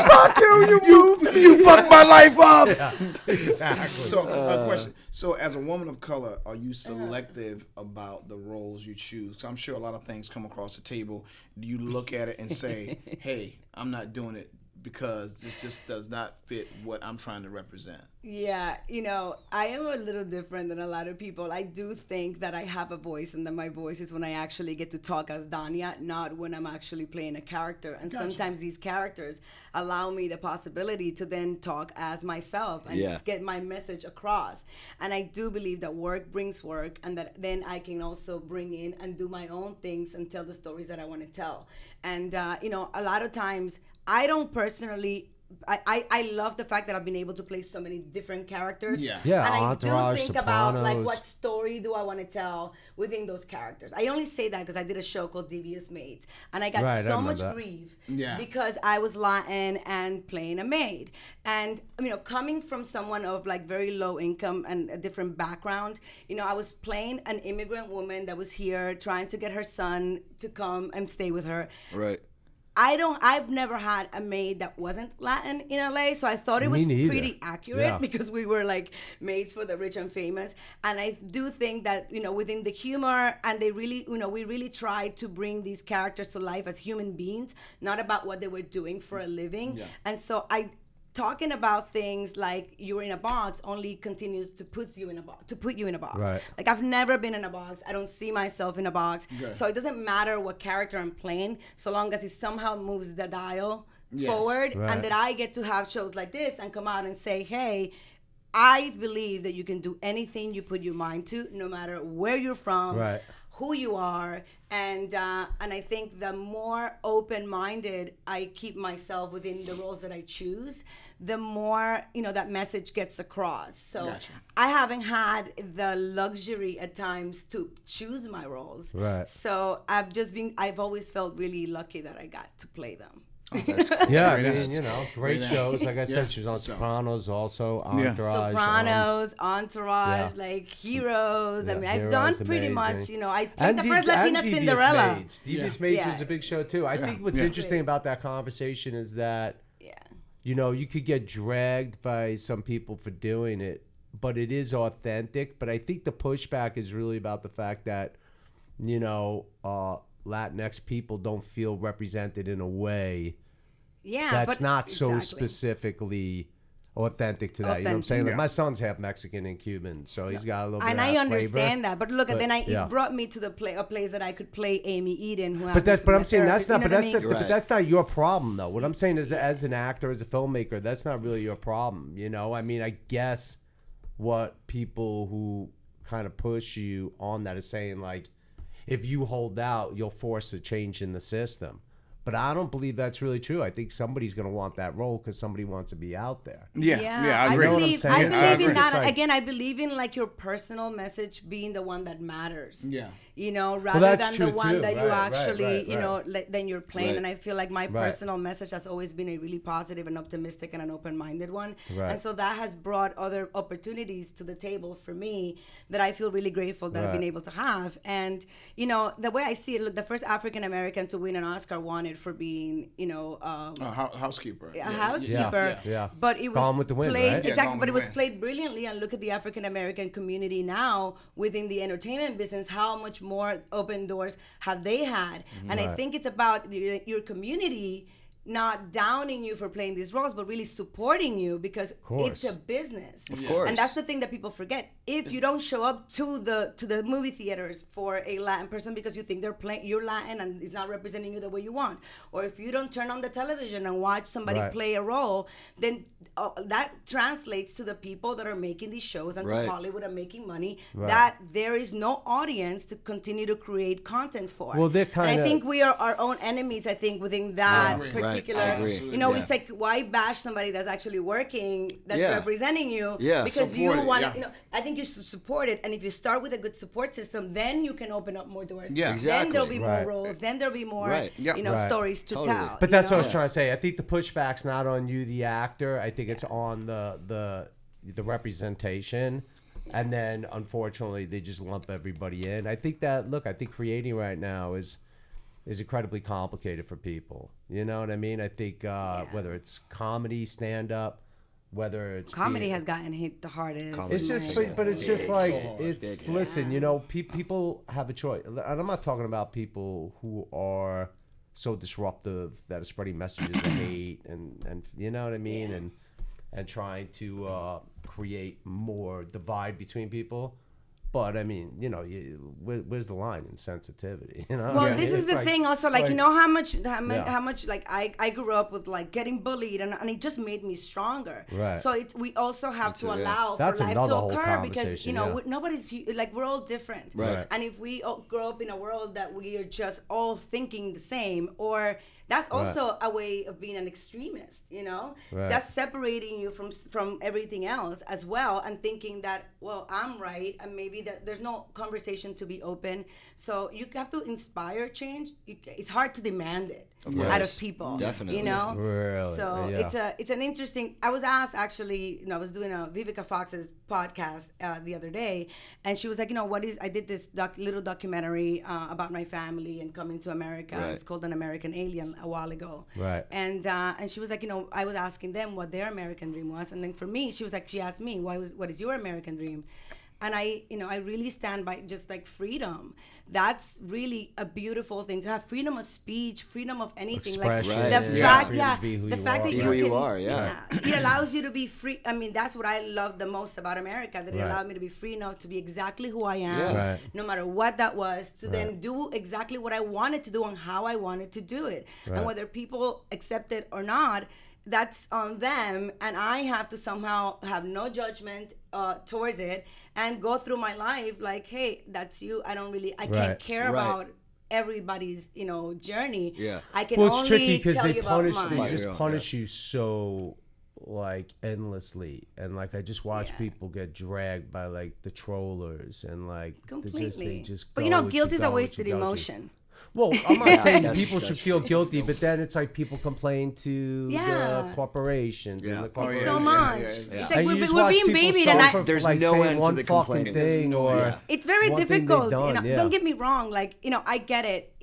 Fuck you! You fucked my life up. Yeah, exactly. So, a question. So, as a woman of color, are you selective about the roles you choose? 'Cause I'm sure a lot of things come across the table. Do you look at it and say, "Hey, I'm not doing it because this just does not fit what I'm trying to represent"? Yeah, I am a little different than a lot of people. I do think that I have a voice and that my voice is when I actually get to talk as Dania, not when I'm actually playing a character. And sometimes these characters allow me the possibility to then talk as myself and just get my message across. And I do believe that work brings work and that then I can also bring in and do my own things and tell the stories that I want to tell. And, a lot of times I don't personally... I love the fact that I've been able to play so many different characters. Yeah. Yeah, And I Entourage, do think about like Sopranos. what story do I want to tell within those characters. I only say that because I did a show called Devious Maids and I got Right, I so remember much that. grief because I was Latin and playing a maid. And coming from someone of like very low income and a different background, I was playing an immigrant woman that was here trying to get her son to come and stay with her. Right. I've never had a maid that wasn't Latin in LA, so I thought it Me was neither. pretty accurate Yeah. because we were like maids for the rich and famous. And I do think that, within the humor and they really, we really tried to bring these characters to life as human beings, not about what they were doing for a living. Yeah. And so talking about things like you're in a box only continues to put you in a box. Right. Like I've never been in a box. I don't see myself in a box. Okay. So it doesn't matter what character I'm playing, so long as it somehow moves the dial Yes. forward, Right. and that I get to have shows like this and come out and say, hey, I believe that you can do anything you put your mind to, no matter where you're from, Right. who you are, and I think the more open-minded I keep myself within the roles that I choose, the more that message gets across. So Gotcha. I haven't had the luxury at times to choose my roles. Right. So I've always felt really lucky that I got to play them. Yeah, I Great mean, answer. great Great shows. answer. Like I said, Yeah. she was on So- Sopranos, also Yeah. Entourage. Sopranos, Entourage, yeah. like Heroes. I Yeah, mean, I've Heroes, done pretty amazing. much. I played the first Latina Devious Cinderella. Maids. Devious Yeah. Maids Yeah. was a big show too. I think what's Yeah. interesting about that conversation is that Yeah. you could get dragged by some people for doing it, but it is authentic. But I think the pushback is really about the fact that, you know, Latinx people don't feel represented in a way that's not so specifically authentic to that. You know what I'm saying? Like my son's half Mexican and Cuban, so he's got a little bit of that I understand flavor. that, but look, then it brought me to a place that I could play Amy Eden, who but I'm saying that's not. You know But that's not your problem, though. What I'm saying is, as an actor, as a filmmaker, that's not really your problem. You know, I mean, I guess what people who kind of push you on that is saying, like, if you hold out, you'll force a change in the system. But I don't believe that's really true. I think somebody's going to want that role because somebody wants to be out there. Yeah, I agree. I believe in that. Like, again, I believe in like your personal message being the one that matters. Yeah. You know, rather than the one too. that you actually, right. you know, then you're playing. Right. And I feel like my personal message has always been a really positive and optimistic and an open-minded one. Right. And so that has brought other opportunities to the table for me that I feel really grateful that I've been able to have. And, you know, the way I see it, look, the first African-American to win an Oscar won it for being, you know, housekeeper. a housekeeper. Yeah. But it was Gone with the Wind, played right? Yeah, exactly, Gone but with it the was Wind. played brilliantly. And look at the African American community now within the entertainment business. How much more open doors have they had? And I think it's about your community not downing you for playing these roles, but really supporting you because it's a business. Of course. And that's the thing that people forget. If you don't show up to the movie theaters for a Latin person because you think you're Latin and it's not representing you the way you want, or if you don't turn on the television and watch somebody play a role, then that translates to the people that are making these shows and to Hollywood and making money that there is no audience to continue to create content for. Well, they're and I think we are our own enemies, I think, within that particular, you know, it's like, why bash somebody that's actually working, that's representing you? Because Support you it, want to, you know, I think you should support it. And if you start with a good support system, then you can open up more doors. Yeah. Then there'll be Right. more roles. Then there'll be more, you know, Right. stories to tell. But that's you what I know? was trying to say. I think the pushback's not on you, the actor. I think it's on the representation. And then, unfortunately, they just lump everybody in. I think creating right now is incredibly complicated for people. You know what I mean? I think whether it's comedy, stand-up, whether it's comedy has gotten hit the hardest. It's just, but it's just like listen, you know, people have a choice, and I'm not talking about people who are so disruptive that are spreading messages of hate and you know what I mean, and trying to create more divide between people. But I mean, you know, where's the line in sensitivity? You know. Well, this is the thing. Also, like, you know how much like I grew up with like getting bullied, and it just made me stronger. Right. So we also have to allow That's for life another to whole occur because you know conversation, nobody's like, we're all different. Right. And if we all grow up in a world that we are just all thinking the same, or that's also a way of being an extremist, you know? Right. That's separating you from everything else as well, and thinking that, well, I'm right, and maybe that there's no conversation to be open. So you have to inspire change. It's hard to demand it out of people. Definitely. You know? Really? So Yeah. it's an interesting. I was asked actually. You know, I was doing a Vivica Fox's podcast the other day, and she was like, you know, I did this little documentary about my family and coming to America. Right. It's called An American Alien a while ago. Right. And she was like, you know, I was asking them what their American dream was, and then for me, she asked me, what is your American dream? And I really stand by just like freedom. That's really a beautiful thing, to have freedom of speech, freedom of anything. Expression. Like Right. the Yeah. fact, Freedom to be who the you fact are. that Be you who can, you are, yeah. it allows you to be free. I mean, that's what I love the most about America, that it Right. allowed me to be free enough to be exactly who I am, Yeah. Right. no matter what that was, to then do exactly what I wanted to do and how I wanted to do it. Right. And whether people accept it or not, that's on them, and I have to somehow have no judgment towards it and go through my life like, hey, that's you. I Right. can't care Right. about everybody's, you know, journey. Yeah. I can Well, it's only tricky because tell they you about punish, mine. they just Yeah. punish you so like endlessly, and like I just watch people get dragged by like the trollers and like Completely. they just But you know, go, guilt is a go, wasted go. emotion. Well, I'm not saying that's- people should that's feel true. guilty, but then it's like people complain to Yeah. the corporations. Yeah. And the Oh, yeah, It's corporations. so yeah, much. yeah. It's And like you just we're watch being people babied, and suffer for, There's like, no saying end to one the fucking complaining. thing, or Yeah. it's very one thing they've difficult. done, yeah. Don't get me wrong. Like, I get it.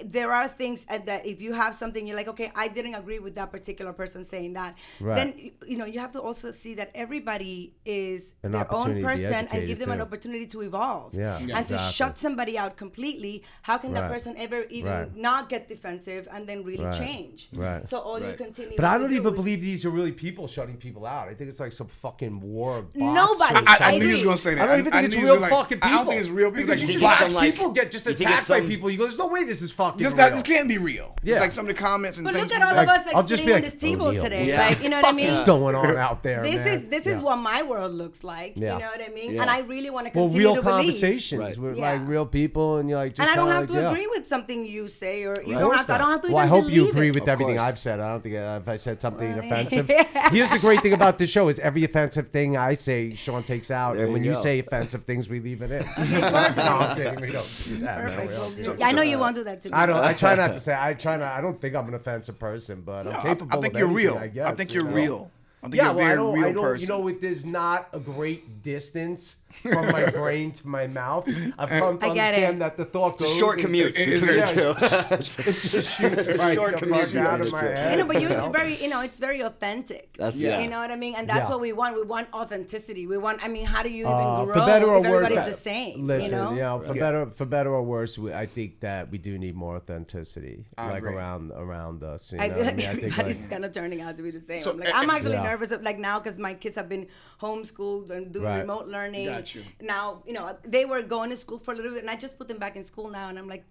There are things that if you have something, you're like, okay, I didn't agree with that particular person saying that. Right. Then, you have to also see that everybody is An their opportunity own to be person, and educated, give them an too. opportunity to evolve. Yeah, And exactly. to shut somebody out completely, how can that Right. person ever even Right. not get defensive and then really Right. change? Right. So all you Right. continue. But I to don't do even is- believe these are really people shutting people out. I think it's like some fucking war of bots. Nobody. or I something. knew he was agree. gonna say that. I don't even think it's knew he real was like- fucking people. I don't think it's real people. Because Like, you think just it's watch some, like- people get just you think it's attacked by some- people. You go, there's no way this is fucking Just real. that this can't be real. Yeah. Just like some of the comments and But things. look at all Like, of us I'll just sitting be on like, this table O'Neal, today. Yeah. Like, you know what I What mean? is going on out there, This man? is Yeah. what my world looks like. Yeah. You know what I mean? Yeah. And I really want to Well, continue real to believe. conversations Right. with Yeah. like real people, and you're like, just And I don't kinda have to like, yeah. agree with something you say, or you Of don't course have to. I not. don't have to Well, I even hope you believe agree it. with Of everything course. I've said. I don't think if I said something offensive. Here's the great thing about this show is every offensive thing I say, Sean takes out, There and when you you go. say offensive things, we leave it in. No, I'm kidding. We don't do that. Man. Perfect. We don't do Well, that. I know you won't do that to me. I don't. I try not to say. I don't think I'm an offensive person, but I'm No, capable. I think of you're anything, real. I guess. think you you're know? real. I think Yeah, you're a well, very I don't. real person. You know, there's not a great distance from my brain to my mouth. I've come to I get understand it. that the thought It's a goes. short and- commute it- between yeah. the two. It just shoots right short the commute fuck out between of the my two. head. You know, but you know? very, it's very authentic. That's- yeah. You know what I mean? And that's Yeah. what we want. We want authenticity. We want. I mean, how do you even For grow better or if worse, everybody's the same? Listen, you know? for better or worse, I think that we do need more authenticity, I like agree. around us. You I know feel what I like mean? I think everybody's like, kind of turning out to be the same. So, I'm actually Yeah. nervous of, like, now because my kids have been homeschooled and doing Right. remote learning. Got you. Now, they were going to school for a little bit, and I just put them back in school now, and I'm like,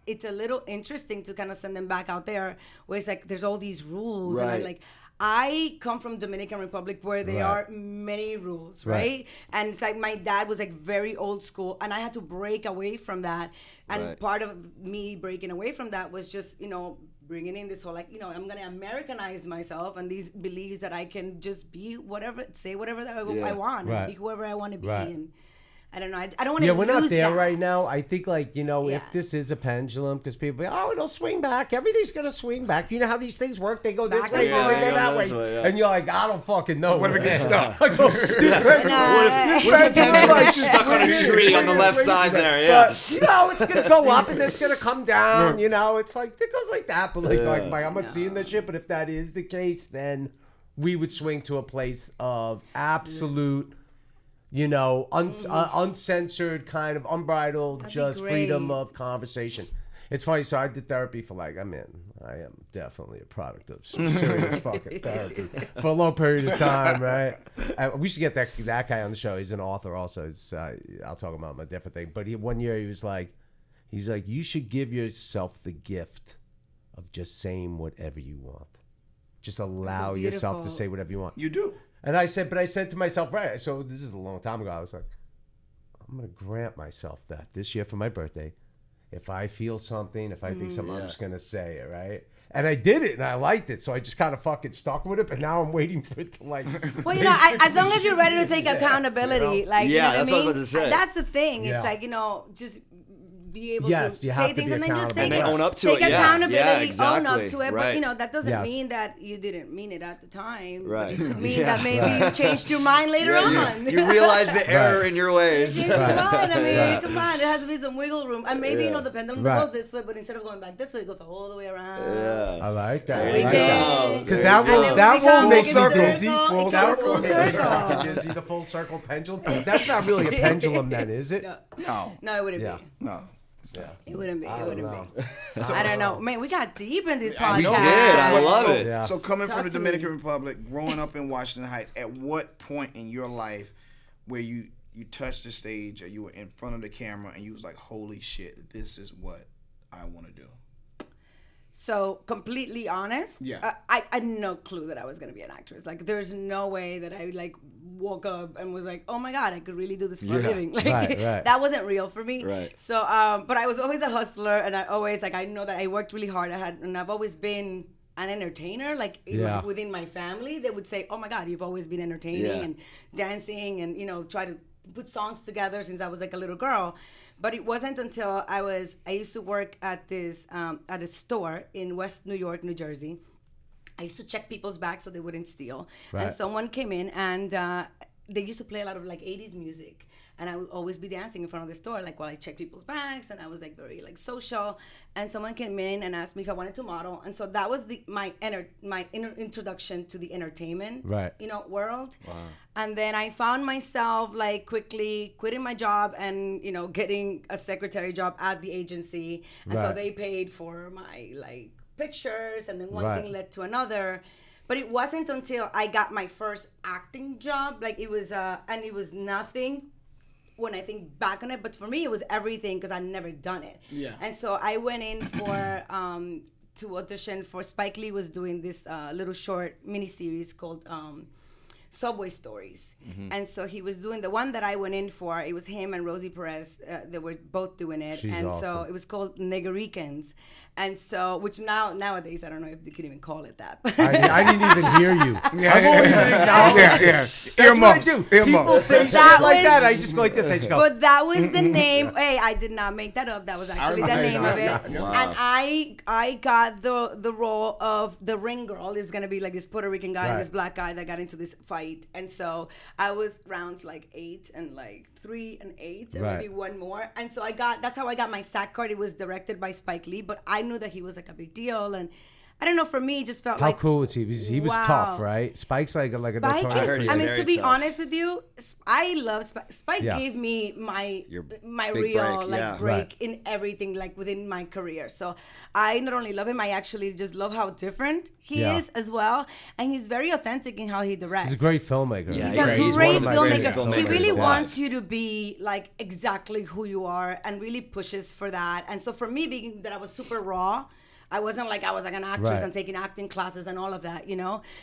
it's a little interesting to kind of send them back out there where it's like there's all these rules, and Right. I come from Dominican Republic where there Right. are many rules, Right. right? And it's like my dad was like very old school, and I had to break away from that. And Right. part of me breaking away from that was just, bringing in this whole, like, I'm going to Americanize myself and these beliefs that I can just be whatever, say whatever that Yeah. I want, Right. and be whoever I want to be. Right. And I don't know. I don't want to yeah, lose we're not there that. right now. I think like if Yeah. this is a pendulum, because people, it'll swing back. Everything's gonna swing back. You know how these things work? They go this Back way, and then they forth. go that Yeah, way, this way, yeah. and you're like, I don't fucking know. What if it gets man. stuck? I go, this pendulum- What if the pendulum's stuck on a tree on the left side there? Yeah. But, it's gonna go up and then it's gonna come down. It's like it goes like that. But I'm not seeing that shit. But if that is the case, then we would swing to a place of absolute. Uncensored, kind of unbridled, That'd be just freedom great. of conversation. It's funny. So I did therapy for I am definitely a product of some serious fucking therapy for a long period of time, right? We should get that guy on the show. He's an author also. I'll talk about my different thing. But one year he was like, you should give yourself the gift of just saying whatever you want. Just allow yourself to beautiful- say whatever you want. You do. And I said to myself, right, so this is a long time ago, I was like, I'm going to grant myself that this year for my birthday. If I feel something, if I think something, I'm just going to say it, right? And I did it, and I liked it, so I just kind of fucking stuck with it, but now I'm waiting for it to, Well, as long as you're ready to take accountability, you know? like, Yeah, you know that's what I what I mean? was about to say. That's the thing. Yeah. It's like, just be able Yes, to you have say to things be and then just accountable. take And then own up to take it, yeah. accountability, Yeah, own exactly. up to it. Right. But, that doesn't Yes. mean that you didn't mean it at the time. Right. It could mean Yeah. that maybe you changed your mind later on. You realize the error in your ways. You changed your mind. I mean, Right. come on, there has to be some wiggle room. And maybe, Yeah. the pendulum Right. goes this way, but instead of going back this way, it goes all the way around. Yeah. I like that. There I you like go. that. Because There that you will go. that will Full make you circle. dizzy. Full That circle. will make you Circle. dizzy. The full circle pendulum. That's not really a pendulum, then, is it? No, it wouldn't Yeah. be. No. It wouldn't be. It don't wouldn't know. be. I don't know. Man, we got deep in this podcast. We did. I love so, it. Yeah. So coming Talk from the to me. Dominican Republic, growing up in Washington Heights, at what point in your life where you touched the stage or you were in front of the camera and you was like, holy shit, this is what I want to do? So completely honest, Yeah. I had no clue that I was gonna be an actress. Like, there's no way that I woke up and was like, oh my god, I could really do this for a Yeah. living. Like, Right. that wasn't real for me. Right. So, but I was always a hustler, and I always I know that I worked really hard. And I've always been an entertainer. Like, Yeah. within my family, they would say, oh my god, you've always been entertaining Yeah. and dancing, and try to put songs together since I was like a little girl. But it wasn't until I used to work at this at a store in West New York, New Jersey. I used to check people's bags so they wouldn't steal. Right. And someone came in and they used to play a lot of like 80s music. And I would always be dancing in front of the store, like while I checked people's bags, and I was like very like social. And someone came in and asked me if I wanted to model, and so that was my introduction to the entertainment, world. Wow. And then I found myself like quickly quitting my job and getting a secretary job at the agency, and so they paid for my like pictures, and then one thing led to another. But it wasn't until I got my first acting job, like it was, and it was nothing when I think back on it, but for me it was everything because I'd never done it. Yeah. And so I went in for to audition for Spike Lee was doing this little short miniseries called Subway Stories. Mm-hmm. And so he was doing the one that I went in for. It was him and Rosie Perez. They were both doing it. She's and awesome. So it was called Negaricans. And so, which nowadays, I don't know if you could even call it that. I didn't even hear you. I've always been acknowledged. Earmuffs. People say shit like that. I just go like this. I just go. But that was the name. Hey, I did not make that up. That was actually the name of it. Wow. And I got the role of the ring girl. It's gonna be like this Puerto Rican guy and this black guy that got into this fight. And so I was rounds like 8 and like 3 and 8 and maybe one more. And so that's how I got my SAG card. It was directed by Spike Lee, but I knew that he was like a big deal. And I don't know, for me, it just felt How like... How cool was he? He was tough, right? Spike's like a notorious... I mean, to be honest with you, I love Spike. Spike gave me my real break in everything, like within my career. So I not only love him, I actually just love how different he is as well. And he's very authentic in how he directs. He's a great filmmaker. Yeah, he's a great filmmaker. He really wants you to be like exactly who you are and really pushes for that. And so for me, being that I was super raw, I wasn't like an actress and taking acting classes and all of that,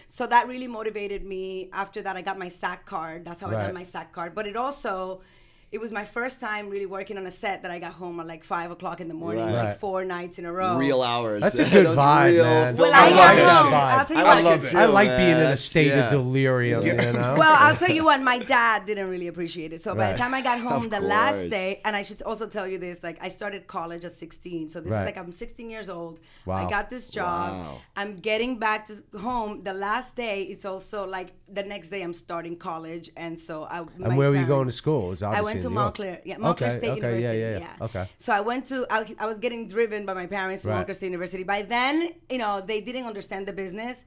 So that really motivated me. After that, I got my SAG card. That's how I got my SAG card. But it was my first time really working on a set that I got home at like 5 o'clock in the morning, like 4 nights in a row. Real hours. That's a good vibe, man. Well, I got home. I love it. I like being in a state of delirium, Well, I'll tell you what, my dad didn't really appreciate it. So by the time I got home the last day, and I should also tell you this, like I started college at 16. So this is like I'm 16 years old. Wow. I got this job. Wow. I'm getting back to home the last day. It's also like the next day I'm starting college. And so And where were you going to school? I went to Montclair, Montclair State University. Yeah. Okay. So I was getting driven by my parents to Montclair State University. By then, they didn't understand the business.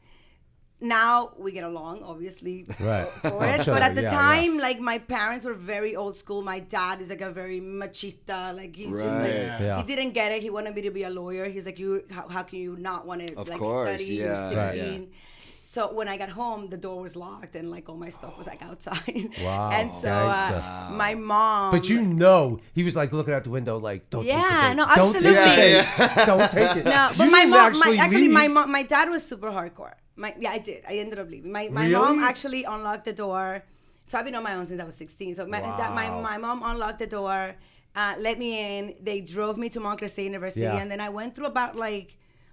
Now we get along, obviously, for it. Sure. But at the time, like my parents were very old school. My dad is like a very machista. Like he's just like he didn't get it. He wanted me to be a lawyer. He's like, how can you not want to study? You're 16. Yeah. So when I got home, the door was locked and like all my stuff was like outside. Wow. And so my mom. But he was like looking out the window like, don't take it. No, absolutely. Don't take it. No, but my dad was super hardcore. I did. I ended up leaving. My mom actually unlocked the door. So I've been on my own since I was 16. So my mom unlocked the door, let me in. They drove me to Montclair State University, and then I went through about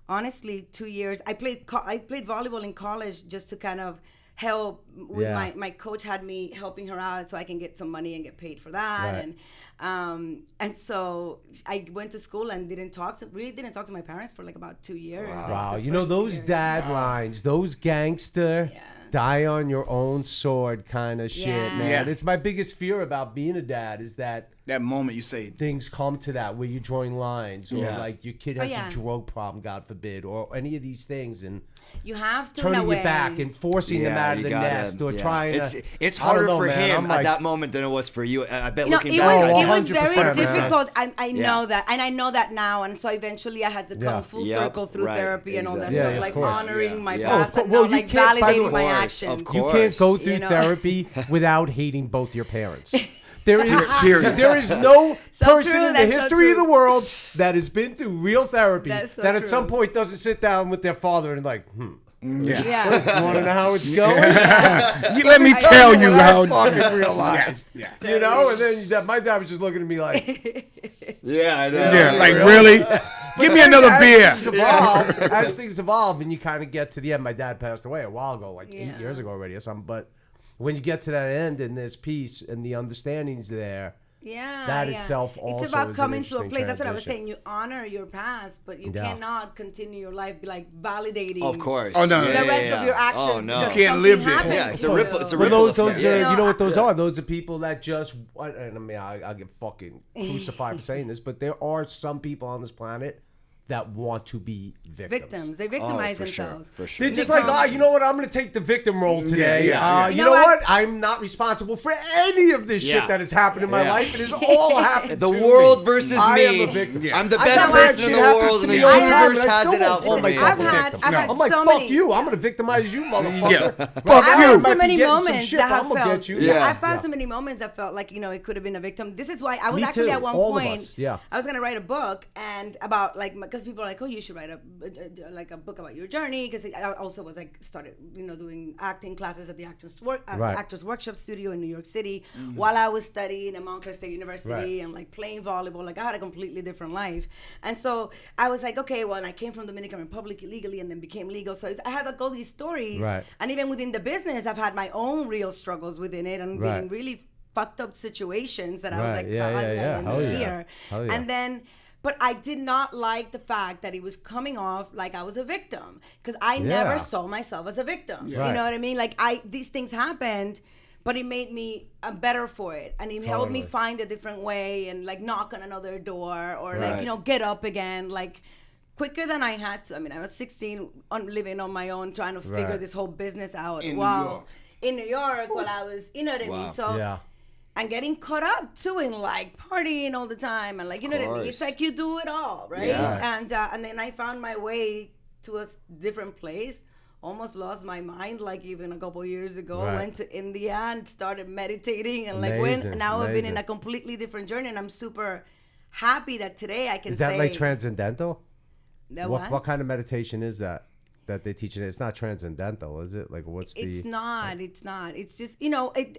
honestly 2 years. I played volleyball in college just to kind of help with my coach had me helping her out so I can get some money and get paid for that. And so I went to school and didn't talk to my parents for like about 2 years. Wow. Those dad lines, those gangster die on your own sword kind of shit, man. Yeah. It's my biggest fear about being a dad is that moment you say things come to that where you're drawing lines or like your kid has a drug problem, God forbid, or any of these things, and you have to turning your back and forcing them out of the nest or trying to. It's harder for him at that moment than it was for you. I bet looking back, it was very difficult. I know that, and I know that now. And so eventually, I had to come full circle through therapy and all that stuff, like honoring my past and now, like validating my actions. You can't go through therapy without hating both your parents. There is no person in the history of the world that has been through real therapy that at some point doesn't sit down with their father and like, you want to know how it's going? Let me tell you how. I fucking realized. And then my dad was just looking at me like, I know. Yeah, like really? Give me another beer. As things evolve, and you kind of get to the end. My dad passed away a while ago, like 8 years ago already or something. But when you get to that end and there's peace and the understanding's there, Yeah, that yeah. itself also it's about is coming an to a interesting place. That's what I was transition. saying. You honor your past, but you Yeah. cannot continue your life like validating. Of course. Oh, no, The no, rest of your actions. Oh, no. because You can't something live there. happened Yeah, it's to a ripple- you. it's a Well, ripple those effect. are, Yeah. you know what those are? Those are people that just, and I mean, I'll get fucking crucified for saying this, but there are some people on this planet that want to be victims. They victimize for sure, themselves. for sure. They're just They like, come- you know what? I'm going to take the victim role today. yeah. You You know know what? what? I'm not responsible for any of this Yeah. shit that has happened in my Yeah. life. It has all happened The to world me. versus I me. am a victim. Yeah. I'm the I best know that person in shit the happens world, to and me the all the time, universe and I has still it out won't for call me. myself a I've had- victim. I've had I'm like, so fuck many- you. I'm going to victimize you, motherfucker. Yeah. Right Fuck now, I've I had might so be many getting some moments shit, that but have I'm gonna felt. get you. Yeah. I've had Yeah. so many moments that felt like it could have been a victim. This is why I was Me actually too. at one All of point. us. Yeah. I was gonna write a book and about like because people are like, oh, you should write a book about your journey because I also was like started doing acting classes at the Right. Actors Workshop Studio in New York City while I was studying at Montclair State University Right. and like playing volleyball. Like I had a completely different life, and so I was like, okay, well, and I came from Dominican Republic illegally and then became legal. So I had like all these stories, Right. and even within the business, I've had my own real struggles within it and been in Right. really fucked up situations that I was Right. like, Yeah, how yeah, did I yeah. end Hell up yeah. here? Hell yeah. And then, but I did not like the fact that it was coming off like I was a victim because I Yeah. never saw myself as a victim. You Right. know what I mean? Like these things happened, but it made me better for it, and it helped me Totally. find a different way and like knock on another door or Right. like get up again like. Quicker than I had to. I mean, I was 16, living on my own, trying to figure Right. this whole business out. In New Wow. York. In New York, while I was, you know what I Wow. mean? So, Yeah. and getting caught up too in like partying all the time and like, you know what I mean? course. It's like you do it all, right? Yeah. And then I found my way to a different place. Almost lost my mind, like even a couple years ago. Right. Went to India and started meditating, and like Amazing, now I've been in amazing. a completely different journey, and I'm super happy that today I can Is that say like transcendental? that What kind of meditation is that they teach it? It's not transcendental, is it? Like, what's the? It's not. It's just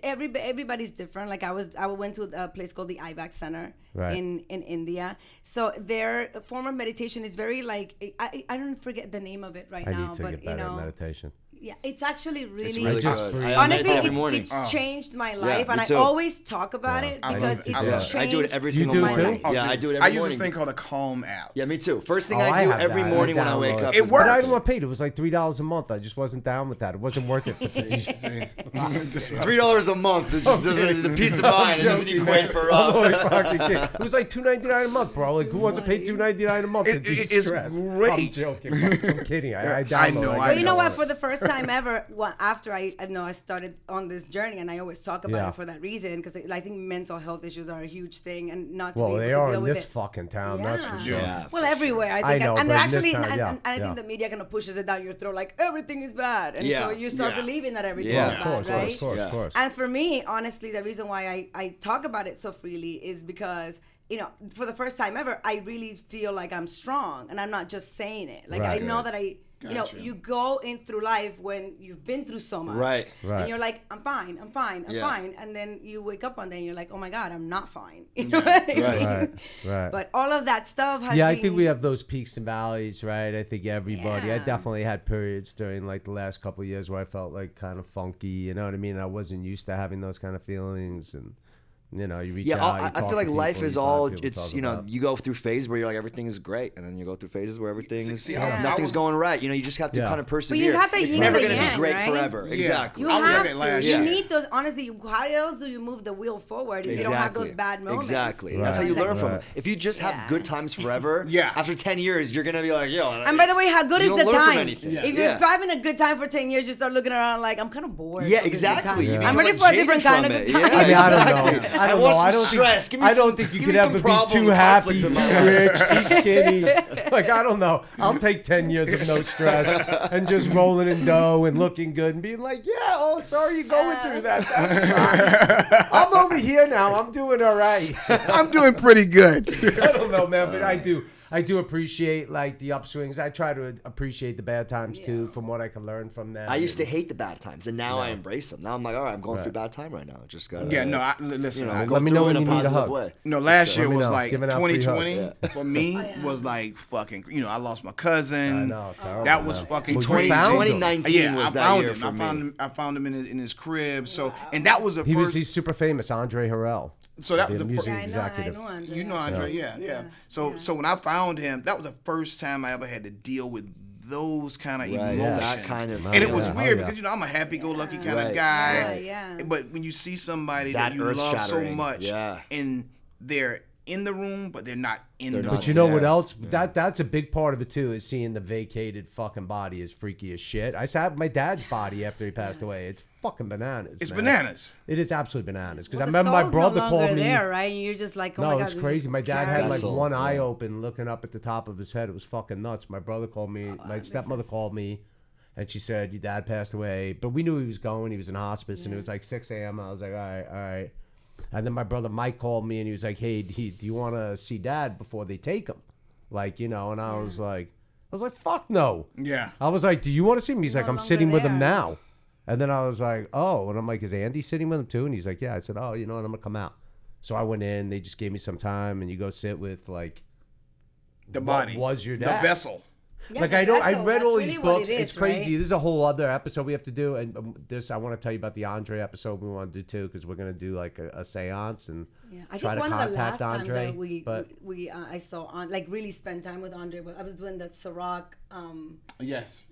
everybody's different. Like I went to a place called the IVAC Center Right. in India. So their form of meditation is very like I don't forget the name of it right I now, need to but get better at meditation. yeah, it's actually really. It's really just good. breathe. I Honestly, meditate every morning. it's changed my life, me and too. I always talk about it I because love it's it. I love it. changed I do it every You single do morning. too? Yeah, I do it every I use morning. this thing called a Calm app. Yeah, me too. First thing Oh, I do have every that. morning I when I wake download up. It is works. But I breakfast. didn't want paid. It was like $3 a month. I just wasn't down with that. It wasn't worth it. For $3 a month. It just doesn't. The peace of mind. It doesn't joking, equate man. for. I'm only fucking kidding. It was like $2.99 a month, bro. Like, who wants to pay $2.99 a month? to It's de-stress? great. I'm joking. Bro. I'm kidding. I I know, download. I But you know know what? it. For the first time ever, after I started on this journey, and I always talk about Yeah. it for that reason, because I think mental health issues are a huge thing, and not to Well, be able they to are deal in with this it. fucking town. That's for sure. Yeah. Well, everywhere I I think, know, and but they're in this actually, town, and, yeah, and I yeah. think the media kind of pushes it down your throat, like everything is bad, and Yeah. so you start Yeah. believing that everything Yeah. is Of bad, course, right? of course, Yeah. of course. And for me, honestly, the reason why I talk about it so freely is because, for the first time ever, I really feel like I'm strong, and I'm not just saying it. Like Right. I know that Gotcha. you go in through life when you've been through so much, Right. Right. and you're like, I'm fine, I'm Yeah. fine, and then you wake up one day and you're like, oh my God, I'm not fine. You know what I mean? Right. Right. But all of that stuff has Yeah, I been, think we have those peaks and valleys, right? I think everybody. I Yeah. definitely had periods during like the last couple of years where I felt like kind of funky. You know what I mean? I wasn't used to having those kind of feelings, and you reach Yeah, out. you I talk feel like to life people, is you find all. people to It's talk about. you go through phases where you're like everything is great, and then you go through phases where everything's See, I nothing's was- going right. You just have to Yeah. kind of persevere. have the It's yin never and the going to be yang, great right? forever. Yeah. Exactly. You I was like have that to. last You year. need those. Honestly, how else do you move the wheel forward if you don't have those bad moments? Exactly. Right. That's how you learn from Right. it. If you just have Yeah. good times forever, Yeah. after 10 years, you're going to be like, yo. And by the way, how good you is don't the learn from time? anything. If Yeah. you're having a good time for 10 years, you start looking around like, I'm kind of bored. Yeah, of this good exactly. time. You I'm become, ready like, for a jaded different kind of from good it. time. Yeah, I mean, I don't exactly. know. I don't want know. I some don't stress. think. Give me I don't some- think you give could me some ever be problem too and happy, conflict too in my life. rich, too skinny. Like I don't know. I'll take 10 years of no stress and just rolling in dough and looking good and being like, yeah, oh, sorry you're going through that. That's fine. I'm over here now. I'm doing all right. I'm doing pretty good. I don't know, man, but I do. I do appreciate like the upswings. I try to appreciate the bad times too, from what I can learn from them. I used to hate the bad times, and now I embrace them. Now I'm like, all right, I'm going through a bad time right now. Just gotta. Yeah, no, listen. You know, I go let me through know it when in a you need a positive hug. way. No, last year Let me was know. like Giving out free 2020 hugs. for me was like fucking. You know, I lost my cousin. I know, terrible, That was man. fucking Well, you 20, found him. 2019 Yeah, was I that found year him. for me. I found him in his crib. So, and that was the He's first. super famous, Andre Harrell. So that the was the music Yeah, I know executive. Andre. You know Andre, yeah. So when I found him, that was the first time I ever had to deal with those kind of Right, emotions. that kind of. And it was Yeah. weird Oh, yeah. because I'm a happy-go-lucky kind Right, of guy. right. Yeah. But when you see somebody That that you love so earth-shattering, much, yeah. and they're in the room, but they're not in the They're room. not But you know what there. else? That's a big part of it too. Is seeing the vacated fucking body is freaky as shit. I saw my dad's body after he passed away. It's fucking bananas. It's man. bananas. It is absolutely bananas. Because Well, I the remember my soul's brother no longer called me. there, right? And you're just like, oh No, my it God. was we crazy. just My dad carried had like Vessel, one eye yeah. open, looking up at the top of his head. It was fucking nuts. My brother called me. My stepmother called me, and she said, "Your dad passed away." But we knew he was going. He was in hospice, and it was like 6 a.m. I was like, all right. And then my brother Mike called me, and he was like, "Hey, do you want to see Dad before they take him?" Like, you know. And I was like, "Fuck no." Yeah. I was like, "Do you want to see him?" He's like, No "I'm longer sitting with him there. now." And then I was like, "Oh," and I'm like, "Is Andy sitting with him too?" And he's like, "Yeah." I said, "Oh, you know what? I'm gonna come out." So I went in. They just gave me some time, and you go sit with like The what body. was your The dad? vessel. Yeah, Like the I vessel, read that's all really these what books. it It's is, crazy. right? This is a whole other episode we have to do, and I want to tell you about the Andre episode we want to do too, because we're gonna do like a séance and Yeah, I try think to one of the contact last Andre. times that but I saw on like really spend time with Andre. I was doing that Ciroc Yes.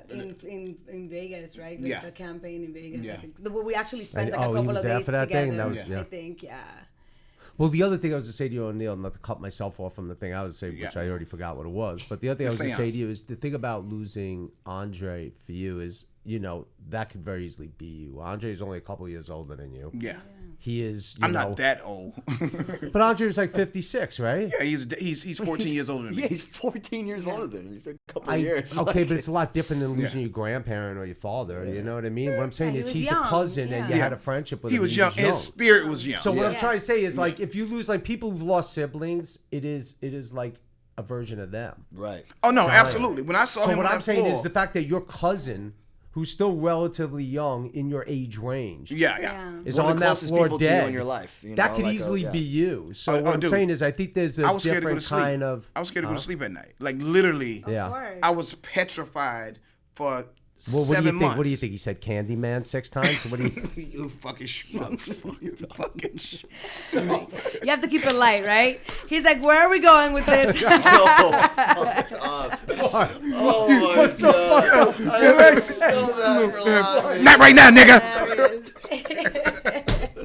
in Vegas, right? Yeah. The campaign in Vegas. Yeah. I think. We actually spent And- like oh, a he couple was of there days for that together. thing? That was- yeah. I think, yeah. well, the other thing I was to say to you, O'Neill, not to cut myself off from the thing I was saying, which Yeah. I already forgot what it was. But the other thing I was going to say seance. to you is the thing about losing Andre for you is, you know, that could very easily be you. Andre is only a couple of years older than you. Yeah. He is. I'm not that old. But Andre was like 56, right? Yeah, he's 14 years older than me. Yeah, he's 14 years older than you. He's a couple of I- years. okay, Like, but it's a lot different than losing your grandparent or your father. You know what I mean? What I'm saying he is was he's young, a cousin, and you yeah. had a friendship with He him. was young. His spirit was young. So what I'm Yeah. trying to say is, like, if you lose, like, people who've lost siblings, it is like a version of them. right. Oh no, absolutely. When I saw So him what on I'm that saying floor, is the fact that your cousin, who's still relatively young in your age range, yeah. is One of on the that closest floor people to you dead. in your life, you that know, could like, easily yeah. be you. So what I'm dude. saying is, I think there's a I was scared to go to different sleep. kind of. I was scared to go to sleep at night. Like literally, Yeah. Of course. I was petrified for Well, what 7 do you think? months. What do you think? He said Candyman 6 times. What do you? You fucking schmuck. You fucking schmuck. Right. You have to keep it light, right? He's like, where are we going with this? So fucked up. Oh my What's so fucked god. up? I am so bad for laughing. Not right now, nigga.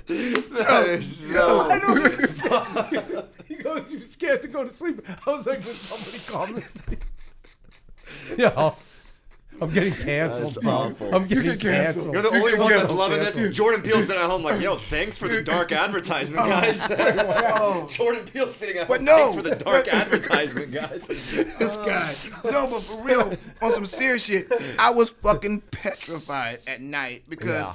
That is so. He goes, he was scared to go to sleep. I was like, would somebody call me? Yeah, I'm getting canceled. That's awful. I'm getting canceled. canceled. You're the only one that's loving cancel. this. Jordan Peele's sitting at home like, yo, thanks for the dark advertisement, guys. Jordan Peele's sitting at home, But no. thanks for the dark advertisement, guys. This guy. No, but for real, on some serious shit, I was fucking petrified at night because,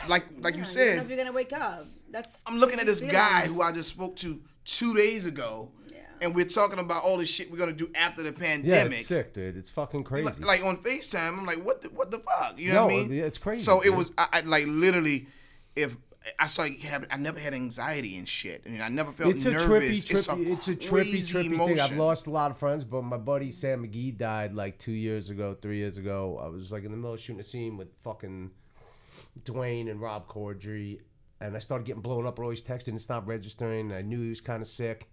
like you You don't know said, if you're gonna wake up. That's. I'm looking at this feeling. guy who I just spoke to 2 days ago, Yeah. and we're talking about all the shit we're gonna do after the Yeah, pandemic. it's sick, dude. It's fucking crazy. Like on FaceTime, I'm like, what the fuck? You know what I mean? Yeah, it's crazy. So it dude. was, I like literally, if I started having, I never had anxiety and shit, and I never felt It's a nervous. trippy crazy thing. emotion. I've lost a lot of friends, but my buddy Sam McGee died like 2 years ago, 3 years ago. I was like in the middle of shooting a scene with fucking Dwayne and Rob Corddry, and I started getting blown up. Or always texting, it's not registering. And I knew he was kind of sick,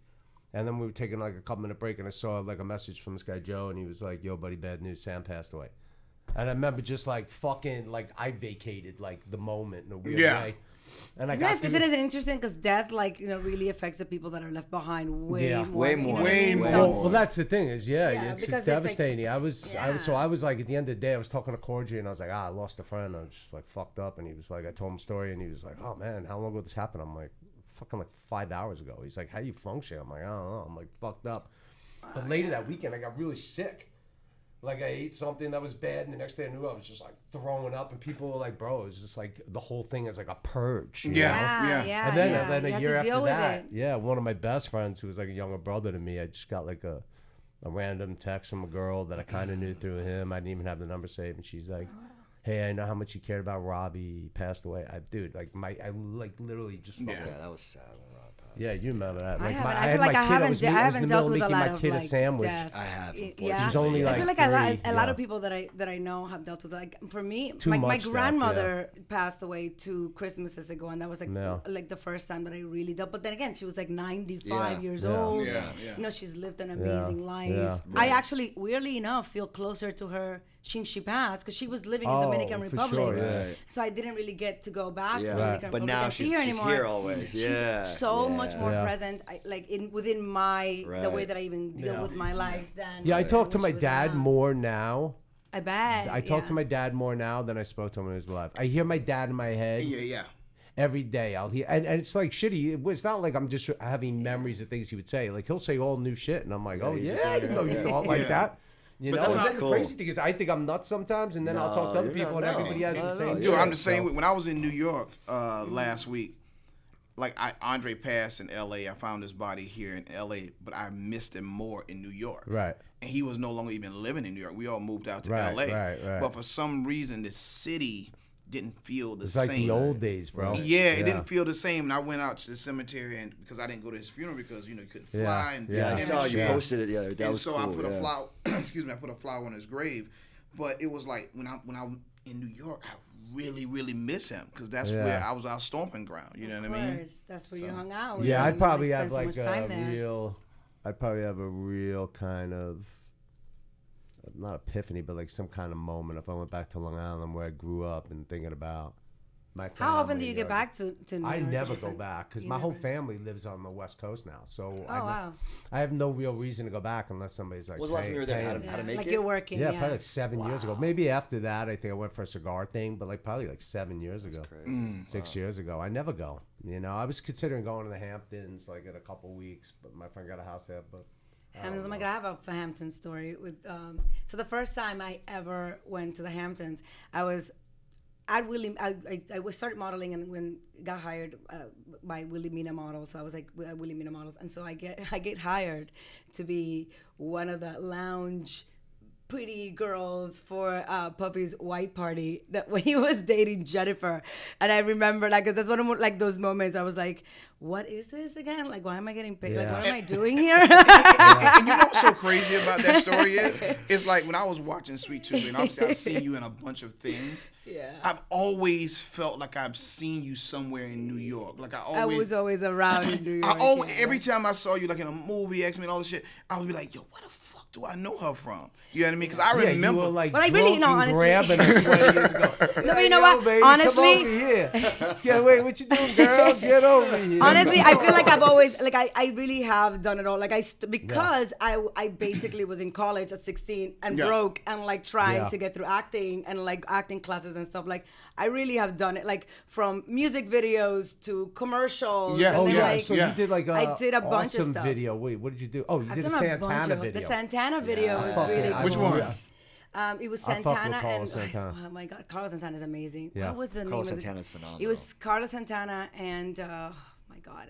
and then we were taking like a couple minute break, and I saw like a message from this guy Joe, and he was like, "Yo, buddy, bad news. Sam passed away." And I remember just like fucking like I vacated like the moment in a weird way. And I got Isn't it interesting because death, like, really affects the people that are left behind way Yeah. more. Way you know more. what I Way mean? more. So- Well, that's the thing is, Yeah, it's because it's like- devastating. I was like, at the end of the day, I was talking to Corddry, and I was like, I lost a friend. I was just like fucked up, and he was like, I told him a story, and he was like, oh man, how long ago did this happen? I'm like, fucking like 5 hours ago. He's like, how you function? I'm like, I don't know. I'm like fucked up. But later that weekend, I got really sick. Like I ate something that was bad, and the next day I knew I was just like throwing up, and people were like, "Bro, it's just like the whole thing is like a purge." you know? Yeah. And then, yeah. and then You a have year to deal after with that, it. yeah, one of my best friends who was like a younger brother to me, I just got like a a random text from a girl that I kind of knew through him. I didn't even have the number saved, and she's like, "Hey, I know how much you cared about Robbie. He passed away." Dude, like I literally just felt Yeah, that was sad when Rob passed. Yeah, you remember that. I Like haven't. I I had feel like my I kid. haven't. Was, I I was in haven't the dealt middle with of a making lot my of kid a like sandwich. death. I have. Yeah, She's only I like feel like 3, a lot yeah. of people that I know have dealt with like for me. Too My much stuff, grandmother passed away 2 Christmases ago, and that was like No. like the first time that I really dealt. But then again, she was like 95 Yeah. years Yeah. old. Yeah, yeah. You know, she's lived an amazing life. Yeah. I actually, weirdly enough, feel closer to her since she passed because she was living in Dominican for Republic. sure, yeah. Right. So I didn't really get to go back to Yeah. Dominican But Republic now and see she's her anymore. here always. Yeah. She's so Yeah. much more Yeah. present, within my the way Right. that I even deal Yeah. with my life than. Yeah, I talk to when my she was dad around. more now. I bet. I talk to my dad more now than I spoke to him when he was alive. I hear my dad in my head Yeah. every day. I'll hear, and it's like shitty. It's not like I'm just having memories of things he would say. Like he'll say all new shit, and I'm like, oh he's yeah, just I didn't know you thought like Yeah. that. You But know, that's and not then the cool. crazy thing is, I think I'm nuts sometimes, and then I'll talk to other you're people, not, and no. everybody has No, the no, same. no. Yo, shit, I'm the same. so- When I was in New York last week, like Andre passed in L.A. I found his body here in L.A., but I missed him more in New York. Right. And he was no longer even living in New York. We all moved out to Right, L.A. right. But for some reason, the city didn't feel the It's same. like the old days, bro. Yeah, it didn't feel the same. And I went out to the cemetery, and because I didn't go to his funeral because you couldn't fly Yeah, and yeah. I him saw and you shit. posted it the other day. That And was so cool. I put a yeah. flower. Excuse me, I put a flower on his grave. But it was like when I'm in New York, I really miss him because that's Yeah. where I was our stomping ground. You know what I mean? course, that's where you hung out. with Yeah, them I'd and, probably spent have so like much a time there. real. I'd probably have a real kind of. Not epiphany, but like some kind of moment if I went back to Long Island where I grew up and thinking about my family. How often do you get or- back to New York? I never Is go it- back because you my whole never- family lives on the West Coast now. So Oh wow. I have no real reason to go back unless somebody's like, When was the last time you were there? paying. How to make like it? you're working. Yeah, Yeah, probably like 7 years ago. Maybe after that, I think I went for a cigar thing, but like probably like 7 years ago, Crazy. 6 years ago. I never go. You know, I was considering going to the Hamptons like in a couple weeks, but my friend got a house there. But Hamptons. Oh my God, I have a Hamptons story with. So the first time I ever went to the Hamptons, I was at Willie. I was started modeling and when got hired by Willie Mina Models. So I was like Willie Mina Models, and so I get hired to be one of the lounge pretty girls for Puffy's white party that when he was dating Jennifer. And I remember like 'cause that's one of like those moments I was like, what is this again? Like why am I getting paid? Like Yeah. what am I doing here? And you know what's so crazy about that story is? It's like when I was watching Sweet Tooth, and obviously I've seen you in a bunch of things. Yeah. I've always felt like I've seen you somewhere in New York. Like I was always around in New York. yeah. Every time I saw you, like in a movie, X-Men, all this shit, I would be like, yo, what the fuck do I know her from? You know what I mean? Because I yeah, remember. you were like But I drunk really- no, and honestly- grabbing her 20 years ago. No, but Hey, you know yo, what? Baby, Honestly- come over here. Yeah, wait, what you doing, girl? Get over here. Honestly, I feel like I've always like I really have done it all. Like because I basically was in college at 16 and Yeah. broke and like trying Yeah. to get through acting and like acting classes and stuff. Like I really have done it. Like from music videos to commercials. Yeah. And Oh then, yeah, like, so you did like a I did a bunch of awesome stuff. video. Wait, what did you do? Oh, you I've did a done bunch Santana of video. The Santana video was Fuck really yeah, I Which cool. one? It was I fuck with Santana Carlos and Santana. oh my God, Carlos Santana is amazing. Yeah. What was the Carlos name of Santana's it? phenomenal. It was Carlos Santana and oh my God,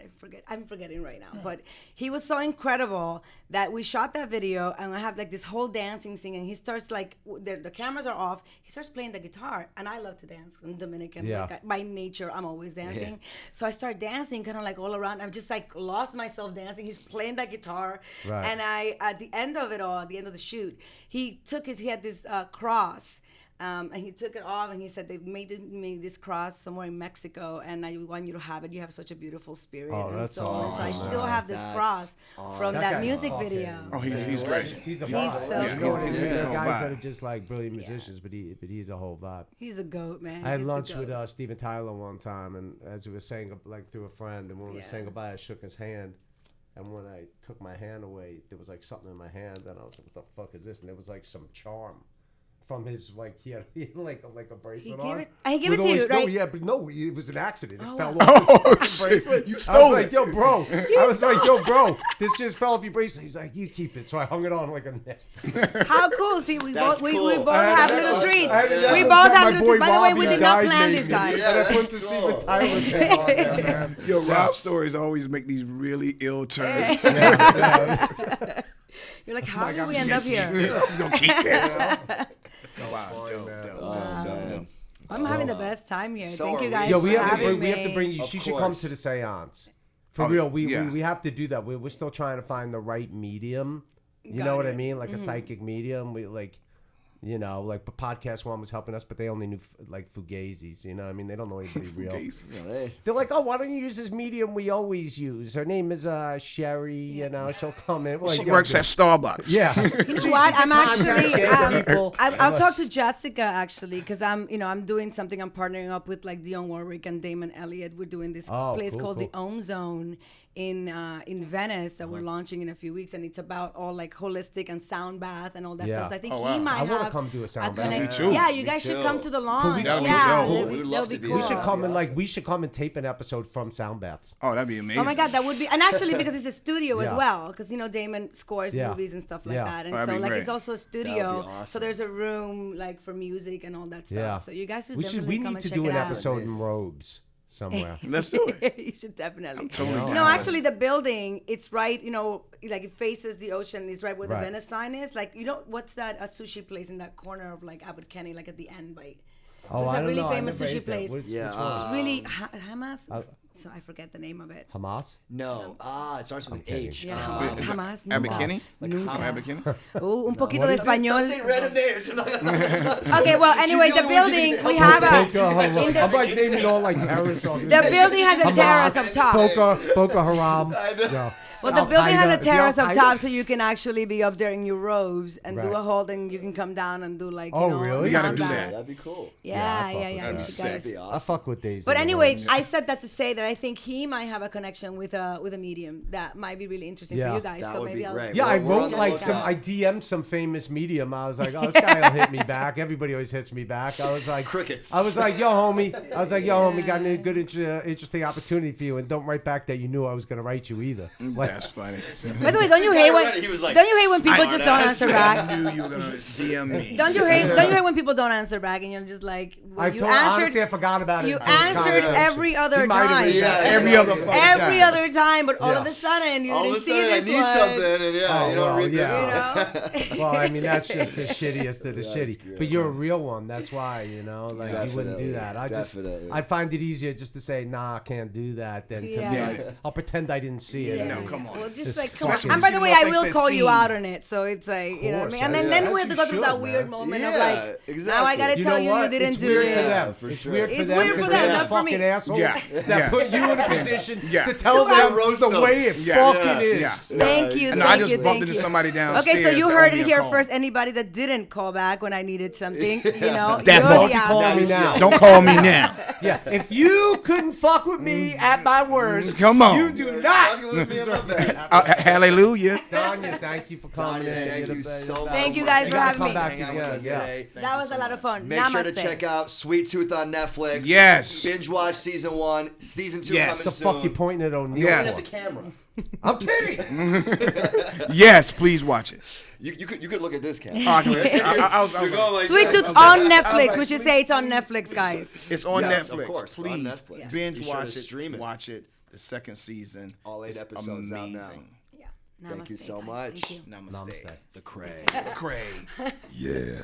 I'm forgetting right now. But he was so incredible that we shot that video and I have like this whole dancing scene and he starts like the cameras are off. He starts playing the guitar and I love to dance. I'm Dominican. Yeah. Like, by nature, I'm always dancing. So I start dancing kind of like all around. I'm just like lost myself dancing. He's playing that guitar. Right. And I, at the end of it all, at the end of the shoot, he had this cross. And he took it off and he said they made this cross somewhere in Mexico and I want you to have it. You have such a beautiful spirit. Oh, And that's so awesome, I still have this That's cross from That that guy's music fucking- video. Oh, he's great. He's a He's vibe. so You know what I mean? he's There a are whole guys vibe. that are just like brilliant musicians, but he's a whole vibe. He's a goat, man. I had He's the lunch with goat. Steven Tyler one time, and as we were saying, like through a friend, and when we were Yeah. saying goodbye, I shook his hand. And when I took my hand away, there was like something in my hand, and I was like, "What the fuck is this?" And there was like some charm from his like he had like a bracelet gave on. it- he gave with it to all you, his- right? No, yeah, but no, it was an accident. It Oh, fell wow. off. Oh, his shit. bracelet. You I stole was like, it. "Yo, bro," I was like, "Yo, bro, this just fell off your bracelet." He's like, "You keep it." So I hung it on like a neck. How cool. See, we That's both, we cool. both I had have to- little I treats. had to- We yeah, both my have little boy treats. By the way, we Bobby did not died plan made this, me. guys. And I put the Let's Steven go. Tyler thing on there, man. Yo, Rob's stories always make these really ill turns. You're like, how did we end up here? He's gonna keep this. Wow, Dope. I'm having the best time here. So Thank are you we. guys Yo, for we have having me. to bring you. Of She should come course. to the seance. For Oh, real, yeah. we have to do that. We're still trying to find the right medium. You Got know what I it. mean? Like a psychic medium. We like, you know, like the podcast one was helping us, but they only knew like fugazis. You know what I mean? They don't know anybody real. They're like, oh, why don't you use this medium we always use? Her name is Sherry. You know, she'll come in. Well, She you gotta works do- at Starbucks. Yeah. You know what? I'm actually. people. I'll talk to Jessica actually because I'm doing something. I'm partnering up with like Dionne Warwick and Damon Elliott. We're doing this Oh, place cool, called cool. the Ohm Zone in Venice that we're launching in a few weeks, and it's about all like holistic and sound bath and all that Yeah. stuff. So I think Oh, wow. he might I have. wanna come do a sound bath. connect- Me too. Yeah, you Me guys should too. come to the launch. That'd be Yeah, dope. that'd We'd be- love that'd to be be cool. We should Yeah. come and Awesome. we should come and tape an episode from sound baths. Oh, that'd be amazing. Oh my God, that would be, and actually because it's a studio as Yeah. well, because Damon scores Yeah. movies and stuff like Yeah. that, and Oh, that'd so be like great. it's also a That studio, would be awesome. so there's a room like for music and all that stuff. Yeah. So you guys should We definitely come need and to check do it an out. episode in robes somewhere. Let's do it. You should definitely. totally down. No, actually, the building, it's right, like it faces the ocean. It's right where the Right. Venice sign is. Like, what's that a sushi place in that corner of like Abbot Kinney, like at the end by. Oh, There's I a don't really know. I famous never sushi ate that. place. Yeah. Which one? It's really Hamas. So I forget the name of it. Hamas? No. It starts with an kidding. H. Yeah, Wait, Hamas. is it Hamas. Abercrombie? Nunca. Abercrombie? Un poquito de español. Stop saying random names. Okay, well, anyway, the building, we have I'm like naming all like terrorist the building has a terrace up top. Boko Haram. Yeah. Well, the Al building has a Qaeda. terrace The up Al top, Qaeda. so you can actually be up there in your robes and do Right. a hold, and you can come down and do like, Oh, really? a We gotta sound do bath. that. That'd be cool. Yeah, I fuck yeah, with yeah. that. You should That'd guys. be I awesome. fuck with Daisy. But in the anyway, robes. I said that to say that I think he might have a connection with a medium that might be really interesting Yeah. for you guys. That So would be maybe I'll. great. Yeah, I We're on wrote the like lookout. I DM'd some famous medium. I was like, oh, this guy will hit me back. Everybody always hits me back. I was like, Crickets. I was like, yo, homie. Got a good, interesting opportunity for you. And don't write back that you knew I was going to write you either. Like, That's funny. By the way, don't you hate when? He was like, Don't you hate when people just don't answer I back? knew you were gonna DM me. Don't you hate when people don't answer back and you're just like, well, I you told, answered. honestly, I forgot about it. You until this answered conversation. every other He might have time. read that. Yeah, Every other fucking time. Every other time, but all Yeah. of a sudden you all of didn't a see sudden, I this need one. something, and yeah, Oh, you don't well, read this. yeah. You know? Well, I mean, that's just the shittiest of the That's shitty. great, But you're a man. real one. That's why, like, you wouldn't do Definitely, that. definitely. I find it easier just to say, nah, I can't do that than to be Yeah. like, I'll pretend I didn't see it. Yeah. No, come on. Well, just Just like, come on. especially And when by the you way, see I more will things call they you see. out on it. So it's like, you know what I course, mean? And as then you we have to go through that should, weird man. moment of Yeah, like, exactly. now I got to You tell know you what? didn't It's do weird this. for them. For It's sure. weird for It's them weird for because them, they're not the for me. fucking assholes Yeah, that yeah. put you in a position Yeah. to tell To them roast the them. way it Yeah. fucking is. Yeah. Thank you, And thank I just you, bumped thank into you. somebody downstairs. Okay, so you that heard owed me it a here call. first. Anybody that didn't call back when I needed something, That you part. already Don't call me asked. now. Don't call me now. Yeah, if you couldn't fuck with me at my worst, Come on. you do not. Fucking with me in my bed. Hallelujah. Dania, thank you for coming Dania, in. thank You're you the so best. much. Thank you guys You for gotta having come me. back Hang out again. with us Yeah. today. That was a lot of fun. Make sure to Namaste. check out Sweet Tooth on Netflix. Yes. Binge watch season 1, season 2 Yes. coming The soon. fuck you pointing at O'Neal Yes. At the for? camera. I'm kidding. Yes, please watch it. You could look at this camera. Oh, I can- I was You're going like Sweet this. Tooth on Netflix. We should say it's on Netflix, guys. It's on Yes, Netflix. of course, on Please Netflix. binge Be sure watch to it. stream it. Watch it. The second season. All 8 is episodes out now. amazing. Yeah. Thank you Namaste, so guys. much. Thank you. Namaste. Namaste. The Cray. Cray. Yeah.